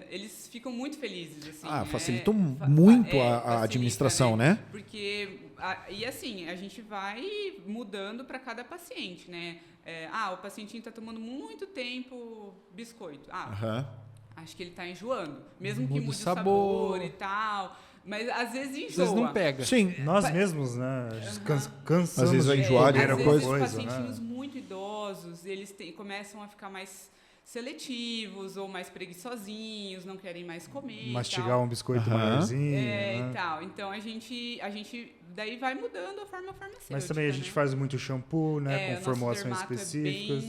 B: eles ficam muito felizes. Assim,
A: facilitam muito a administração, né?
B: Porque, e assim, a gente vai mudando para cada paciente, né? O pacientinho está tomando muito tempo biscoito. Acho que ele está enjoando. Mesmo que mude o sabor e tal... Mas às vezes enjoa. Às vezes
C: não pega.
A: Sim.
D: Nós mesmos, né? Cansamos.
A: Às vezes vai enjoar de
B: alguma
A: coisa.
B: Os pacientinhos muito idosos, eles começam a ficar mais seletivos ou mais preguiçosinhos, não querem mais comer.
D: Mastigar um biscoito maiorzinho.
B: E tal. Então a gente daí vai mudando a forma farmacêutica.
D: Mas também a gente faz muito shampoo, né? Com formulações específicas.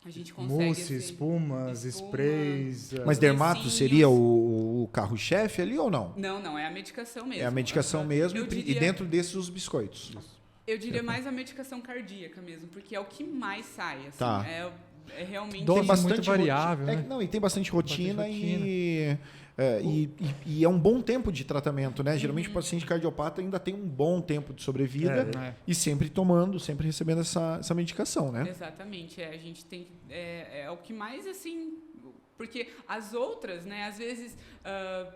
B: A gente consegue,
D: mousse, espumas, sprays.
A: Mas dermato seria o carro-chefe ali ou não?
B: Não, é a medicação mesmo.
A: É a medicação mesmo e dentro desses os biscoitos.
B: Eu diria mais a medicação cardíaca mesmo, porque é o que mais sai. Assim,
A: tá.
B: É realmente...
C: Dose muito variável, né?
A: E tem bastante rotina. E é um bom tempo de tratamento, né? Geralmente o paciente cardiopata ainda tem um bom tempo de sobrevida e sempre tomando, sempre recebendo essa medicação, né?
B: Exatamente. A gente tem... É o que mais, assim... Porque as outras, né? Às vezes,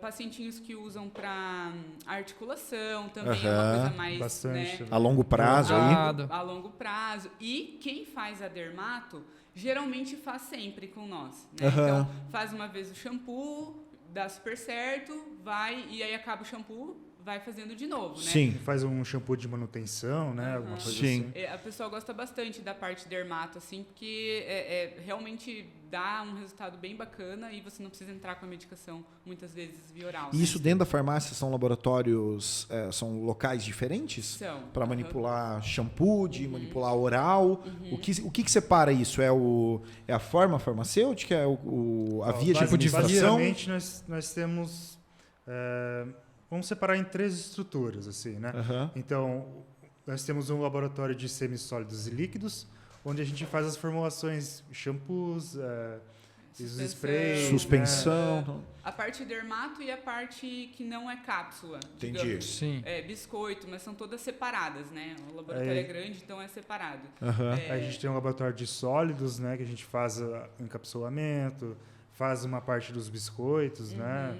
B: pacientinhos que usam para articulação também é uma coisa mais...
D: Bastante.
B: Né?
A: A longo prazo aí.
B: A longo prazo. E quem faz a dermato, geralmente faz sempre com nós. Né? Então, faz uma vez o shampoo... dá super certo, vai, e aí acaba o shampoo, vai fazendo de novo, né?
A: Sim.
D: Faz um shampoo de manutenção, né? Alguma coisa assim.
B: A pessoa gosta bastante da parte dermato, assim, porque realmente dá um resultado bem bacana e você não precisa entrar com a medicação, muitas vezes, via oral.
A: E isso dentro da farmácia são laboratórios, são locais diferentes?
B: São.
A: Para manipular shampoo, manipular oral. O que separa isso? É a forma farmacêutica? É a via de administração?
D: Basicamente, nós temos... vamos separar em 3 estruturas, assim, né? Então, nós temos um laboratório de semissólidos e líquidos, onde a gente faz as formulações, shampoos, os sprays...
A: Suspensão.
B: Né? A parte dermato e a parte que não é cápsula.
A: Entendi.
B: Digamos.
C: Sim.
B: Biscoito, mas são todas separadas, né? O laboratório é grande, então é separado.
D: A gente tem um laboratório de sólidos, né? Que a gente faz encapsulamento, faz uma parte dos biscoitos, né?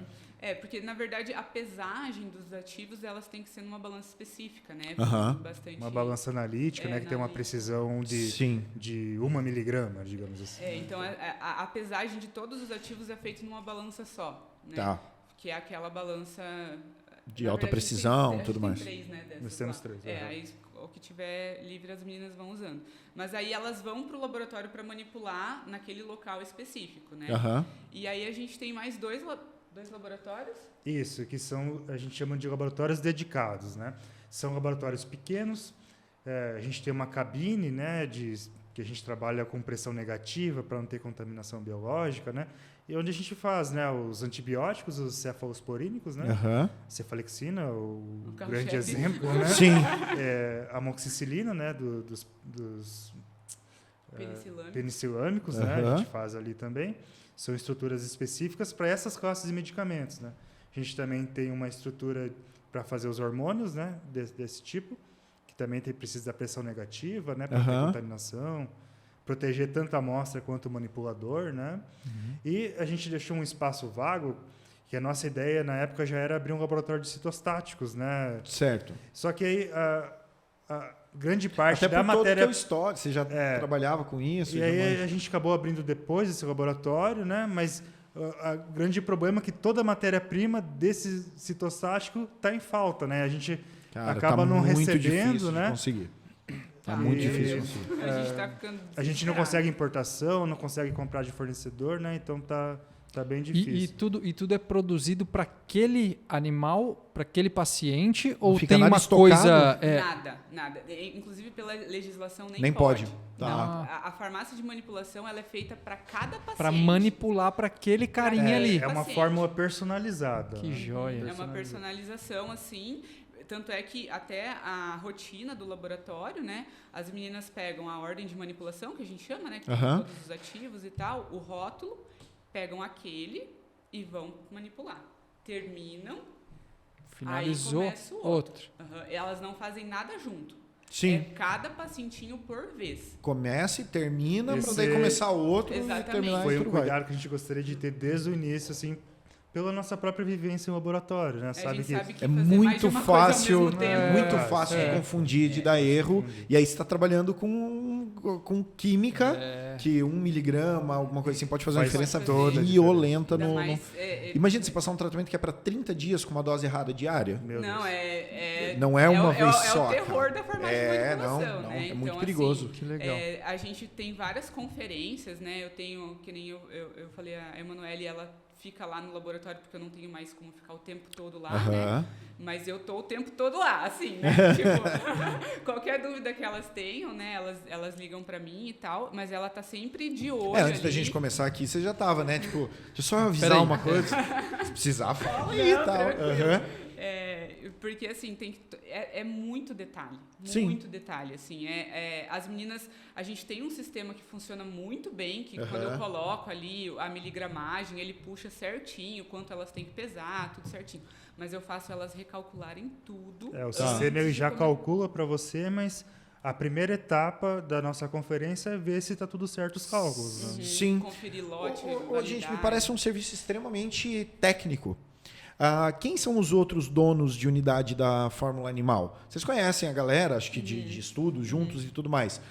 B: Porque, na verdade, a pesagem dos ativos, elas têm que ser numa balança específica, né? Bastante...
D: Uma balança analítica, né? Que tem uma precisão de 1 miligrama, digamos assim.
B: Então, a pesagem de todos os ativos é feita numa balança só, né?
A: Tá.
B: Que é aquela balança...
A: De alta precisão e tudo mais.
B: Tem 3, né?
D: Nós temos 3.
B: Aí o que tiver livre as meninas vão usando. Mas aí elas vão para o laboratório para manipular naquele local específico, né? E aí a gente tem mais 2 laboratórios?
D: Isso, que a gente chama de laboratórios dedicados, né? São laboratórios pequenos, a gente tem uma cabine, né, que a gente trabalha com pressão negativa para não ter contaminação biológica, né? E onde a gente faz, né, os antibióticos, os cefalosporínicos, né? Cefalexina, o grande exemplo, né?
A: Sim.
D: Amoxicilina, né, dos penicilâmicos, né? A gente faz ali também. São estruturas específicas para essas classes de medicamentos, né? A gente também tem uma estrutura para fazer os hormônios, né? Desse tipo, que também precisa da pressão negativa, né? Para ter contaminação, proteger tanto a amostra quanto o manipulador, né? E a gente deixou um espaço vago, que a nossa ideia na época já era abrir um laboratório de citostáticos, né?
A: Certo.
D: Só que aí a grande parte
A: até
D: da matéria...
A: Até história, você já trabalhava com isso?
D: E aí a gente acabou abrindo depois esse laboratório, né? Mas o grande problema é que toda a matéria-prima desse citostático está em falta, né? A gente acaba não recebendo, né?
A: De conseguir. Tá muito difícil conseguir.
B: A gente tá ficando
D: a gente não consegue importação, não consegue comprar de fornecedor, né? Então tá bem difícil.
C: E tudo é produzido para aquele animal, para aquele paciente, ou
A: fica
C: tem uma
A: estocado?
C: Coisa...
B: Nada. Inclusive, pela legislação,
A: nem pode.
B: Tá. Não, a farmácia de manipulação ela é feita para cada paciente.
C: Para manipular para aquele carinha ali.
D: É uma fórmula personalizada.
C: Que joia.
B: É uma personalização, assim... Tanto é que até a rotina do laboratório, né? As meninas pegam a ordem de manipulação, que a gente chama, né? Que tem todos os ativos e tal, o rótulo, pegam aquele e vão manipular. Terminam,
C: finalizou,
B: aí começa o outro. Elas não fazem nada junto.
A: Sim.
B: É cada pacientinho por vez.
A: Começa e termina, para daí começar o outro.
B: Exatamente.
A: E terminar.
D: Foi um cuidado que a gente gostaria de ter desde o início, assim, pela nossa própria vivência em laboratório, né?
B: Sabe que
A: é muito fácil,
B: de
A: confundir, de dar erro. E aí você está trabalhando com química, que 1 miligrama, alguma coisa assim, pode fazer uma diferença violenta. Imagina você passar um tratamento que é para 30 dias com uma dose errada diária.
B: Não
A: é uma vez só.
B: É o terror da farmácia de manipulação, né?
A: É muito perigoso.
B: Assim,
C: que legal.
B: A gente tem várias conferências, né? Eu tenho, que nem eu falei, a Emanuele, ela fica lá no laboratório, porque eu não tenho mais como ficar o tempo todo lá, né? Mas eu tô o tempo todo lá, assim, né? Tipo, qualquer dúvida que elas tenham, né? Elas ligam pra mim e tal, mas ela tá sempre de olho
A: antes da gente começar aqui, você já tava, né? Tipo, deixa eu só avisar uma coisa. Se precisar, fala aí e tal.
B: Porque, assim, é muito detalhe.
A: Sim.
B: Muito detalhe, assim. As meninas... A gente tem um sistema que funciona muito bem, que quando eu coloco ali a miligramagem, ele puxa certinho quanto elas têm que pesar, tudo certinho. Mas eu faço elas recalcularem tudo.
D: O sistema ele já calcula para você, mas... A primeira etapa da nossa conferência é ver se está tudo certo os cálculos. Né?
A: Sim.
B: Conferir lote,
A: gente, me parece um serviço extremamente técnico. Quem são os outros donos de unidade da Fórmula Animal? Vocês conhecem a galera, acho que de estudos juntos e tudo mais.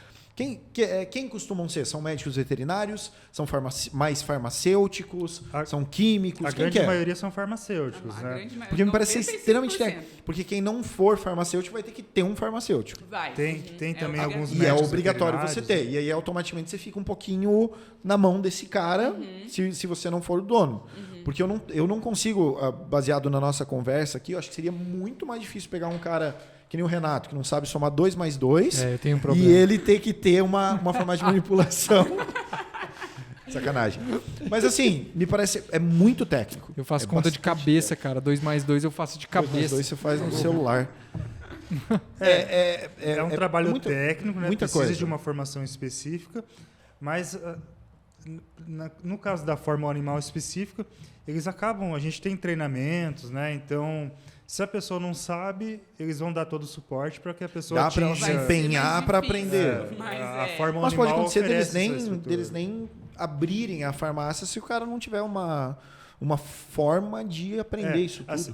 A: Quem costumam ser? São médicos veterinários? São mais farmacêuticos? São químicos?
D: A grande maioria são farmacêuticos, né?
A: Porque me parece ser extremamente técnico. Porque quem não for farmacêutico vai ter que ter um farmacêutico.
D: Tem também alguns médicos.
A: E é obrigatório você ter. E aí, automaticamente, você fica um pouquinho na mão desse cara, se você não for o dono. Porque eu não consigo, baseado na nossa conversa aqui, eu acho que seria muito mais difícil pegar um cara... Que nem o Renato, que não sabe somar 2 mais 2.
C: Eu tenho um problema.
A: E ele ter que ter uma forma de manipulação. Sacanagem. Mas assim, me parece... É muito técnico.
C: Eu faço conta de cabeça, cara. 2 mais 2 eu faço de cabeça. 2 mais 2
A: você faz no celular.
D: É um trabalho técnico, né?
A: Muita
D: Precisa
A: coisa.
D: de uma formação específica. Mas, no caso da Fórmula Animal específica, eles acabam... A gente tem treinamentos, né? Então... Se a pessoa não sabe, eles vão dar todo o suporte para que a pessoa
A: atinja... Dá para se empenhar para aprender.
D: Mas
A: pode acontecer deles nem abrirem a farmácia se o cara não tiver uma forma de aprender isso tudo.
D: Assim,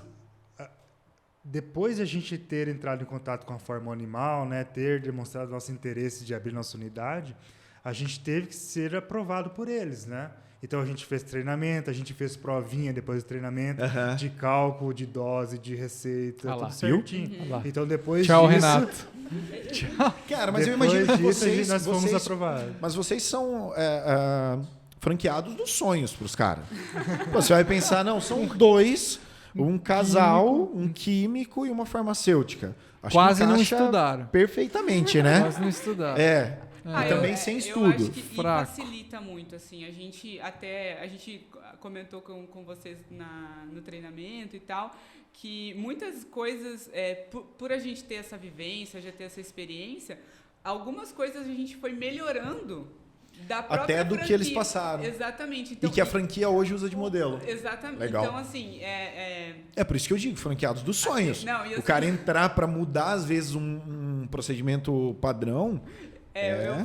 D: depois de a gente ter entrado em contato com a Fórmula Animal, né, ter demonstrado nosso interesse de abrir nossa unidade, a gente teve que ser aprovado por eles, né? Então, a gente fez treinamento, a gente fez provinha depois do treinamento, de cálculo, de dose, de receita, tudo certinho. Então, depois
C: Tchau,
D: disso...
C: Renato.
A: Tchau. Cara, mas eu imagino que
D: nós fomos aprovados.
A: Mas vocês são franqueados dos sonhos para os caras. Você vai pensar, não, são 2, um casal, um químico e uma farmacêutica. Acho
C: Quase
A: que
C: não estudaram.
A: Perfeitamente, né?
C: Quase não estudaram.
A: E também sem estudo.
B: Eu acho que facilita muito, assim. A gente comentou com vocês no treinamento e tal, que muitas coisas, por a gente ter essa vivência, já ter essa experiência, algumas coisas a gente foi melhorando da própria
A: até do
B: franquia.
A: Que eles passaram.
B: Exatamente. Então,
A: e que a franquia hoje usa de modelo.
B: Exatamente.
A: Legal.
B: Então, assim...
A: É por isso que eu digo, franqueados dos sonhos. O cara entrar para mudar, às vezes, um procedimento padrão...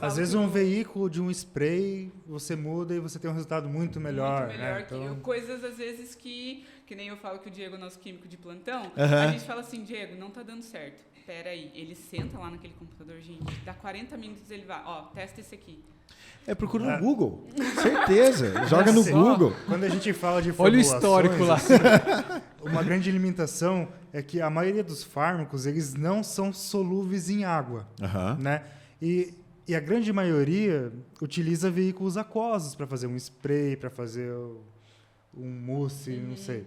D: Às vezes um veículo de um spray, você muda e você tem um resultado muito melhor.
B: Muito melhor,
D: né? Então...
B: coisas às vezes que nem eu falo que o Diego é nosso químico de plantão, a gente fala assim, Diego, não tá dando certo. Pera aí, ele senta lá naquele computador, gente, dá 40 minutos ele vai, testa esse aqui.
A: Procura no Google, certeza, joga no Google.
D: Quando a gente fala de formulações...
C: Olha o histórico lá.
D: Assim, uma grande limitação é que a maioria dos fármacos, eles não são solúveis em água, né? E a grande maioria utiliza veículos aquosos para fazer um spray, para fazer um mousse, não sei.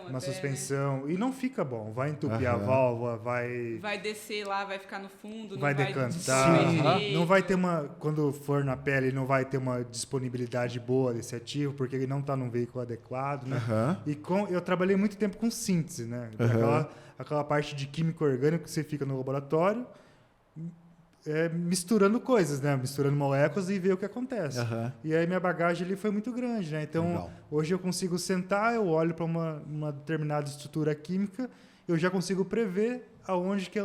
D: Uma suspensão. Né? E não fica bom. Vai entupir a válvula, vai
B: descer lá, vai ficar no fundo,
D: vai decantar. Não vai ter quando for na pele, não vai ter uma disponibilidade boa desse ativo, porque ele não está num veículo adequado. Né? E eu trabalhei muito tempo com síntese, né? Aquela parte de químico orgânico que você fica no laboratório, misturando coisas, né? Misturando moléculas e ver o que acontece. E aí minha bagagem ali foi muito grande, né? Então, hoje eu consigo sentar, eu olho para uma determinada estrutura química, eu já consigo prever aonde que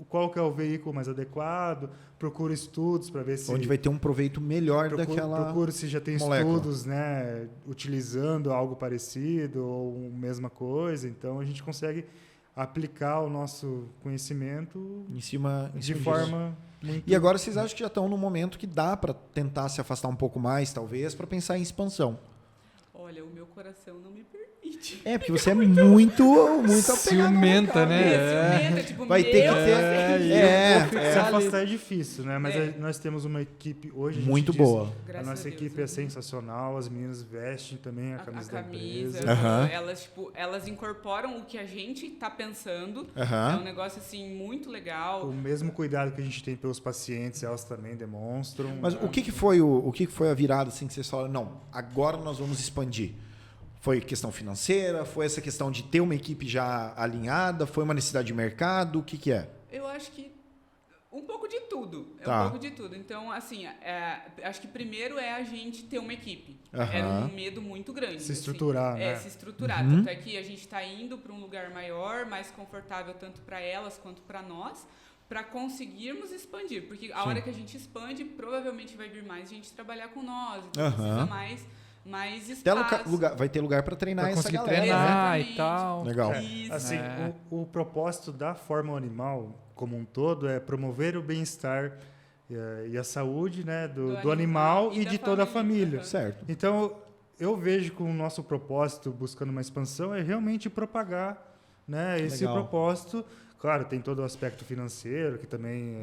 D: qual que é o veículo mais adequado, procuro estudos para ver se...
A: Onde vai ter um proveito melhor daquela
D: Procuro se já tem
A: molécula.
D: Estudos, né? Utilizando algo parecido ou mesma coisa. Então, a gente consegue aplicar o nosso conhecimento
A: em cima
D: de forma muito...
A: E agora vocês acham que já estão no momento que dá para tentar se afastar um pouco mais, talvez, para pensar em expansão?
B: Olha, o meu coração não me permite.
A: Porque você é muito
C: ciumenta, né?
B: Ciumenta, tipo,
A: vai ter que ter...
D: Se afastar é difícil, né? Mas nós temos uma equipe hoje...
A: Muito boa.
D: A nossa equipe é sensacional, as meninas vestem também a camisa da empresa.
B: Elas incorporam o que a gente está pensando. É um negócio, assim, muito legal.
D: O mesmo cuidado que a gente tem pelos pacientes, elas também demonstram.
A: Mas o que foi a virada, assim, que vocês falaram, não, agora nós vamos expandir? Foi questão financeira? Foi essa questão de ter uma equipe já alinhada? Foi uma necessidade de mercado? O que é?
B: Eu acho que um pouco de tudo.
A: Tá.
B: Um pouco de tudo. Então, assim, acho que primeiro é a gente ter uma equipe. Era um medo muito grande.
D: Se estruturar, né?
B: Se estruturar. Tanto é que a gente está indo para um lugar maior, mais confortável tanto para elas quanto para nós, para conseguirmos expandir. Porque a hora que a gente expande, provavelmente vai vir mais gente trabalhar com nós. Então precisa mais espaço.
A: Vai ter lugar para treinar essa galera.
C: Treinar e tal.
A: Legal.
D: Assim, o propósito da Fórmula Animal como um todo é promover o bem-estar e a saúde, né, do animal e de toda a família.
A: Certo.
D: Então, eu vejo que o nosso propósito, buscando uma expansão, é realmente propagar, né, esse propósito. Claro, tem todo o aspecto financeiro, que também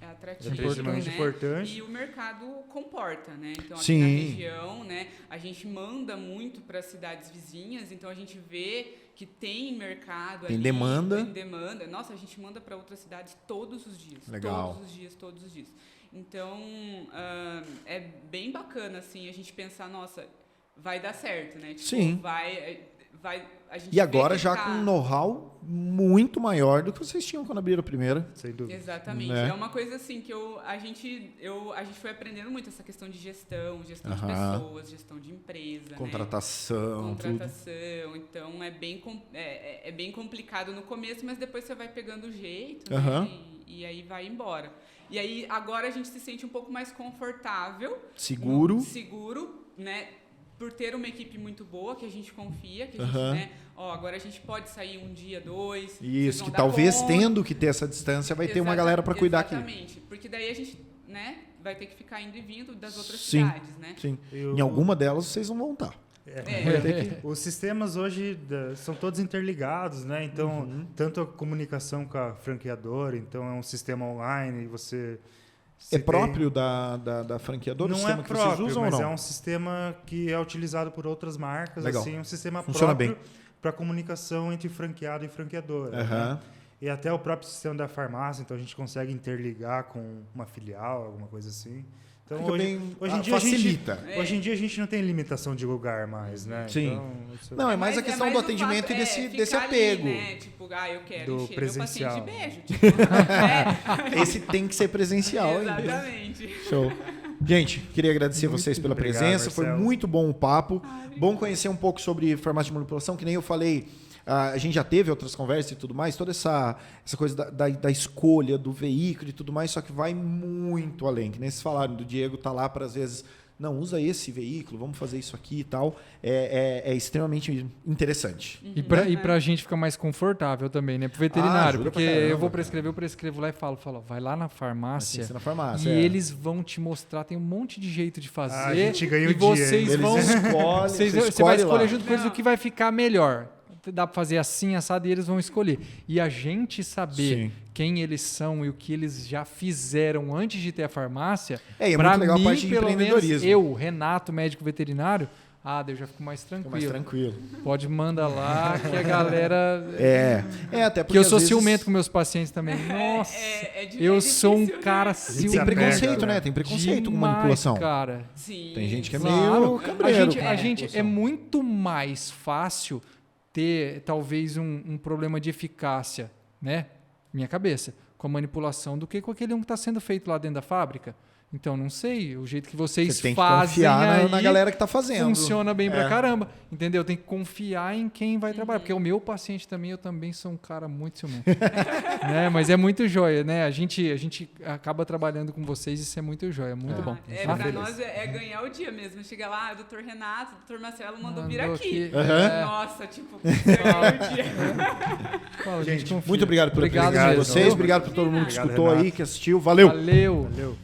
B: é atrativo,
D: extremamente importante.
B: E o mercado comporta, né? Então, aqui
A: Sim.
B: na região, né, a gente manda muito para as cidades vizinhas, então a gente vê que tem mercado
A: tem
B: ali.
A: Demanda.
B: Tem demanda. Nossa, a gente manda para outras cidades todos os dias.
A: Legal.
B: Todos os dias. Então, é bem bacana, assim, a gente pensar, nossa, vai dar certo, né? Tipo,
A: sim.
B: A gente
A: e agora já com um know-how muito maior do que vocês tinham quando abriram a primeira.
D: Sem dúvida.
B: Exatamente.
A: Né?
B: É uma coisa assim que a gente foi aprendendo muito essa questão de gestão de pessoas, gestão de empresa,
A: contratação,
B: né? Contratação. Então é bem complicado no começo, mas depois você vai pegando o jeito, né? E aí vai embora. E aí agora a gente se sente um pouco mais confortável,
A: seguro,
B: né? Por ter uma equipe muito boa, que a gente confia, que a gente, né? Agora a gente pode sair um dia, 2.
A: Isso, que talvez tendo que ter essa distância, vai ter uma galera para cuidar aqui.
B: Exatamente, porque daí a gente, né, vai ter que ficar indo e vindo das outras cidades, né?
A: Sim, em alguma delas vocês não vão estar.
D: Os sistemas hoje são todos interligados, né? Então, tanto a comunicação com a franqueadora, então é um sistema online e você...
A: próprio da franqueadora?
D: Não é próprio, mas é um sistema que é utilizado por outras marcas.
A: Legal.
D: Assim, um sistema
A: Funciona
D: próprio para comunicação entre franqueado e franqueadora. Né? E até o próprio sistema da farmácia, então a gente consegue interligar com uma filial, alguma coisa assim. Então, hoje em dia
A: facilita.
D: Hoje em dia a gente não tem limitação de lugar mais, né?
A: Sim.
D: Então,
A: não, é mais a questão do atendimento e desse apego.
B: Ali, né? Tipo, eu quero encher
D: presencial.
B: meu paciente de beijo.
A: Esse tem que ser presencial.
B: Exatamente.
A: Show. Gente, queria agradecer vocês pela presença.
D: Marcelo.
A: Foi muito bom o papo. Bom conhecer um pouco sobre farmácia de manipulação, que nem eu falei. A gente já teve outras conversas e tudo mais, toda essa coisa da escolha do veículo e tudo mais, só que vai muito além. Que nem vocês falaram, do Diego tá lá para, às vezes, não, usa esse veículo, vamos fazer isso aqui e tal. É extremamente interessante.
C: E pra gente ficar mais confortável também, né? Pro veterinário, porque eu prescrevo lá e falo, vai lá na farmácia, e eles vão te mostrar, tem um monte de jeito de fazer.
D: A gente ganha o dia.
C: Vocês vão escolher. Você vai escolher junto com eles o que vai ficar melhor. Dá para fazer assim, assado, e eles vão escolher. E a gente saber quem eles são e o que eles já fizeram antes de ter a farmácia,
A: para mim, a parte de
C: pelo
A: empreendedorismo.
C: menos, eu, Renato, médico veterinário, eu já fico mais tranquilo. Pode mandar lá que a galera...
A: até porque
C: que eu sou ciumento com meus pacientes também. Nossa, eu sou um cara ciumento.
A: Tem preconceito, né? Tem preconceito com manipulação.
C: Cara.
B: Sim.
A: Tem gente que é meio cabreiro.
C: A gente é muito mais fácil ter talvez um problema de eficácia, né? Minha cabeça, com a manipulação do que com aquele que está sendo feito lá dentro da fábrica. Então, não sei, o jeito que vocês
A: tem que
C: fazem
A: confiar na galera que está fazendo.
C: Funciona bem pra caramba, entendeu? Tem que confiar em quem vai trabalhar, porque o meu paciente também, eu também sou um cara muito ciumento. Né? Mas é muito joia, né? A gente acaba trabalhando com vocês, isso é muito joia, muito bom.
B: Pra nós é ganhar o dia mesmo. Chega lá, doutor Renato, doutor Marcelo mandou vir aqui. Nossa, tipo, ganhar o dia.
A: Gente, muito obrigado pela presença de vocês, obrigado por todo mundo que escutou aí, que assistiu. Valeu!
C: Valeu!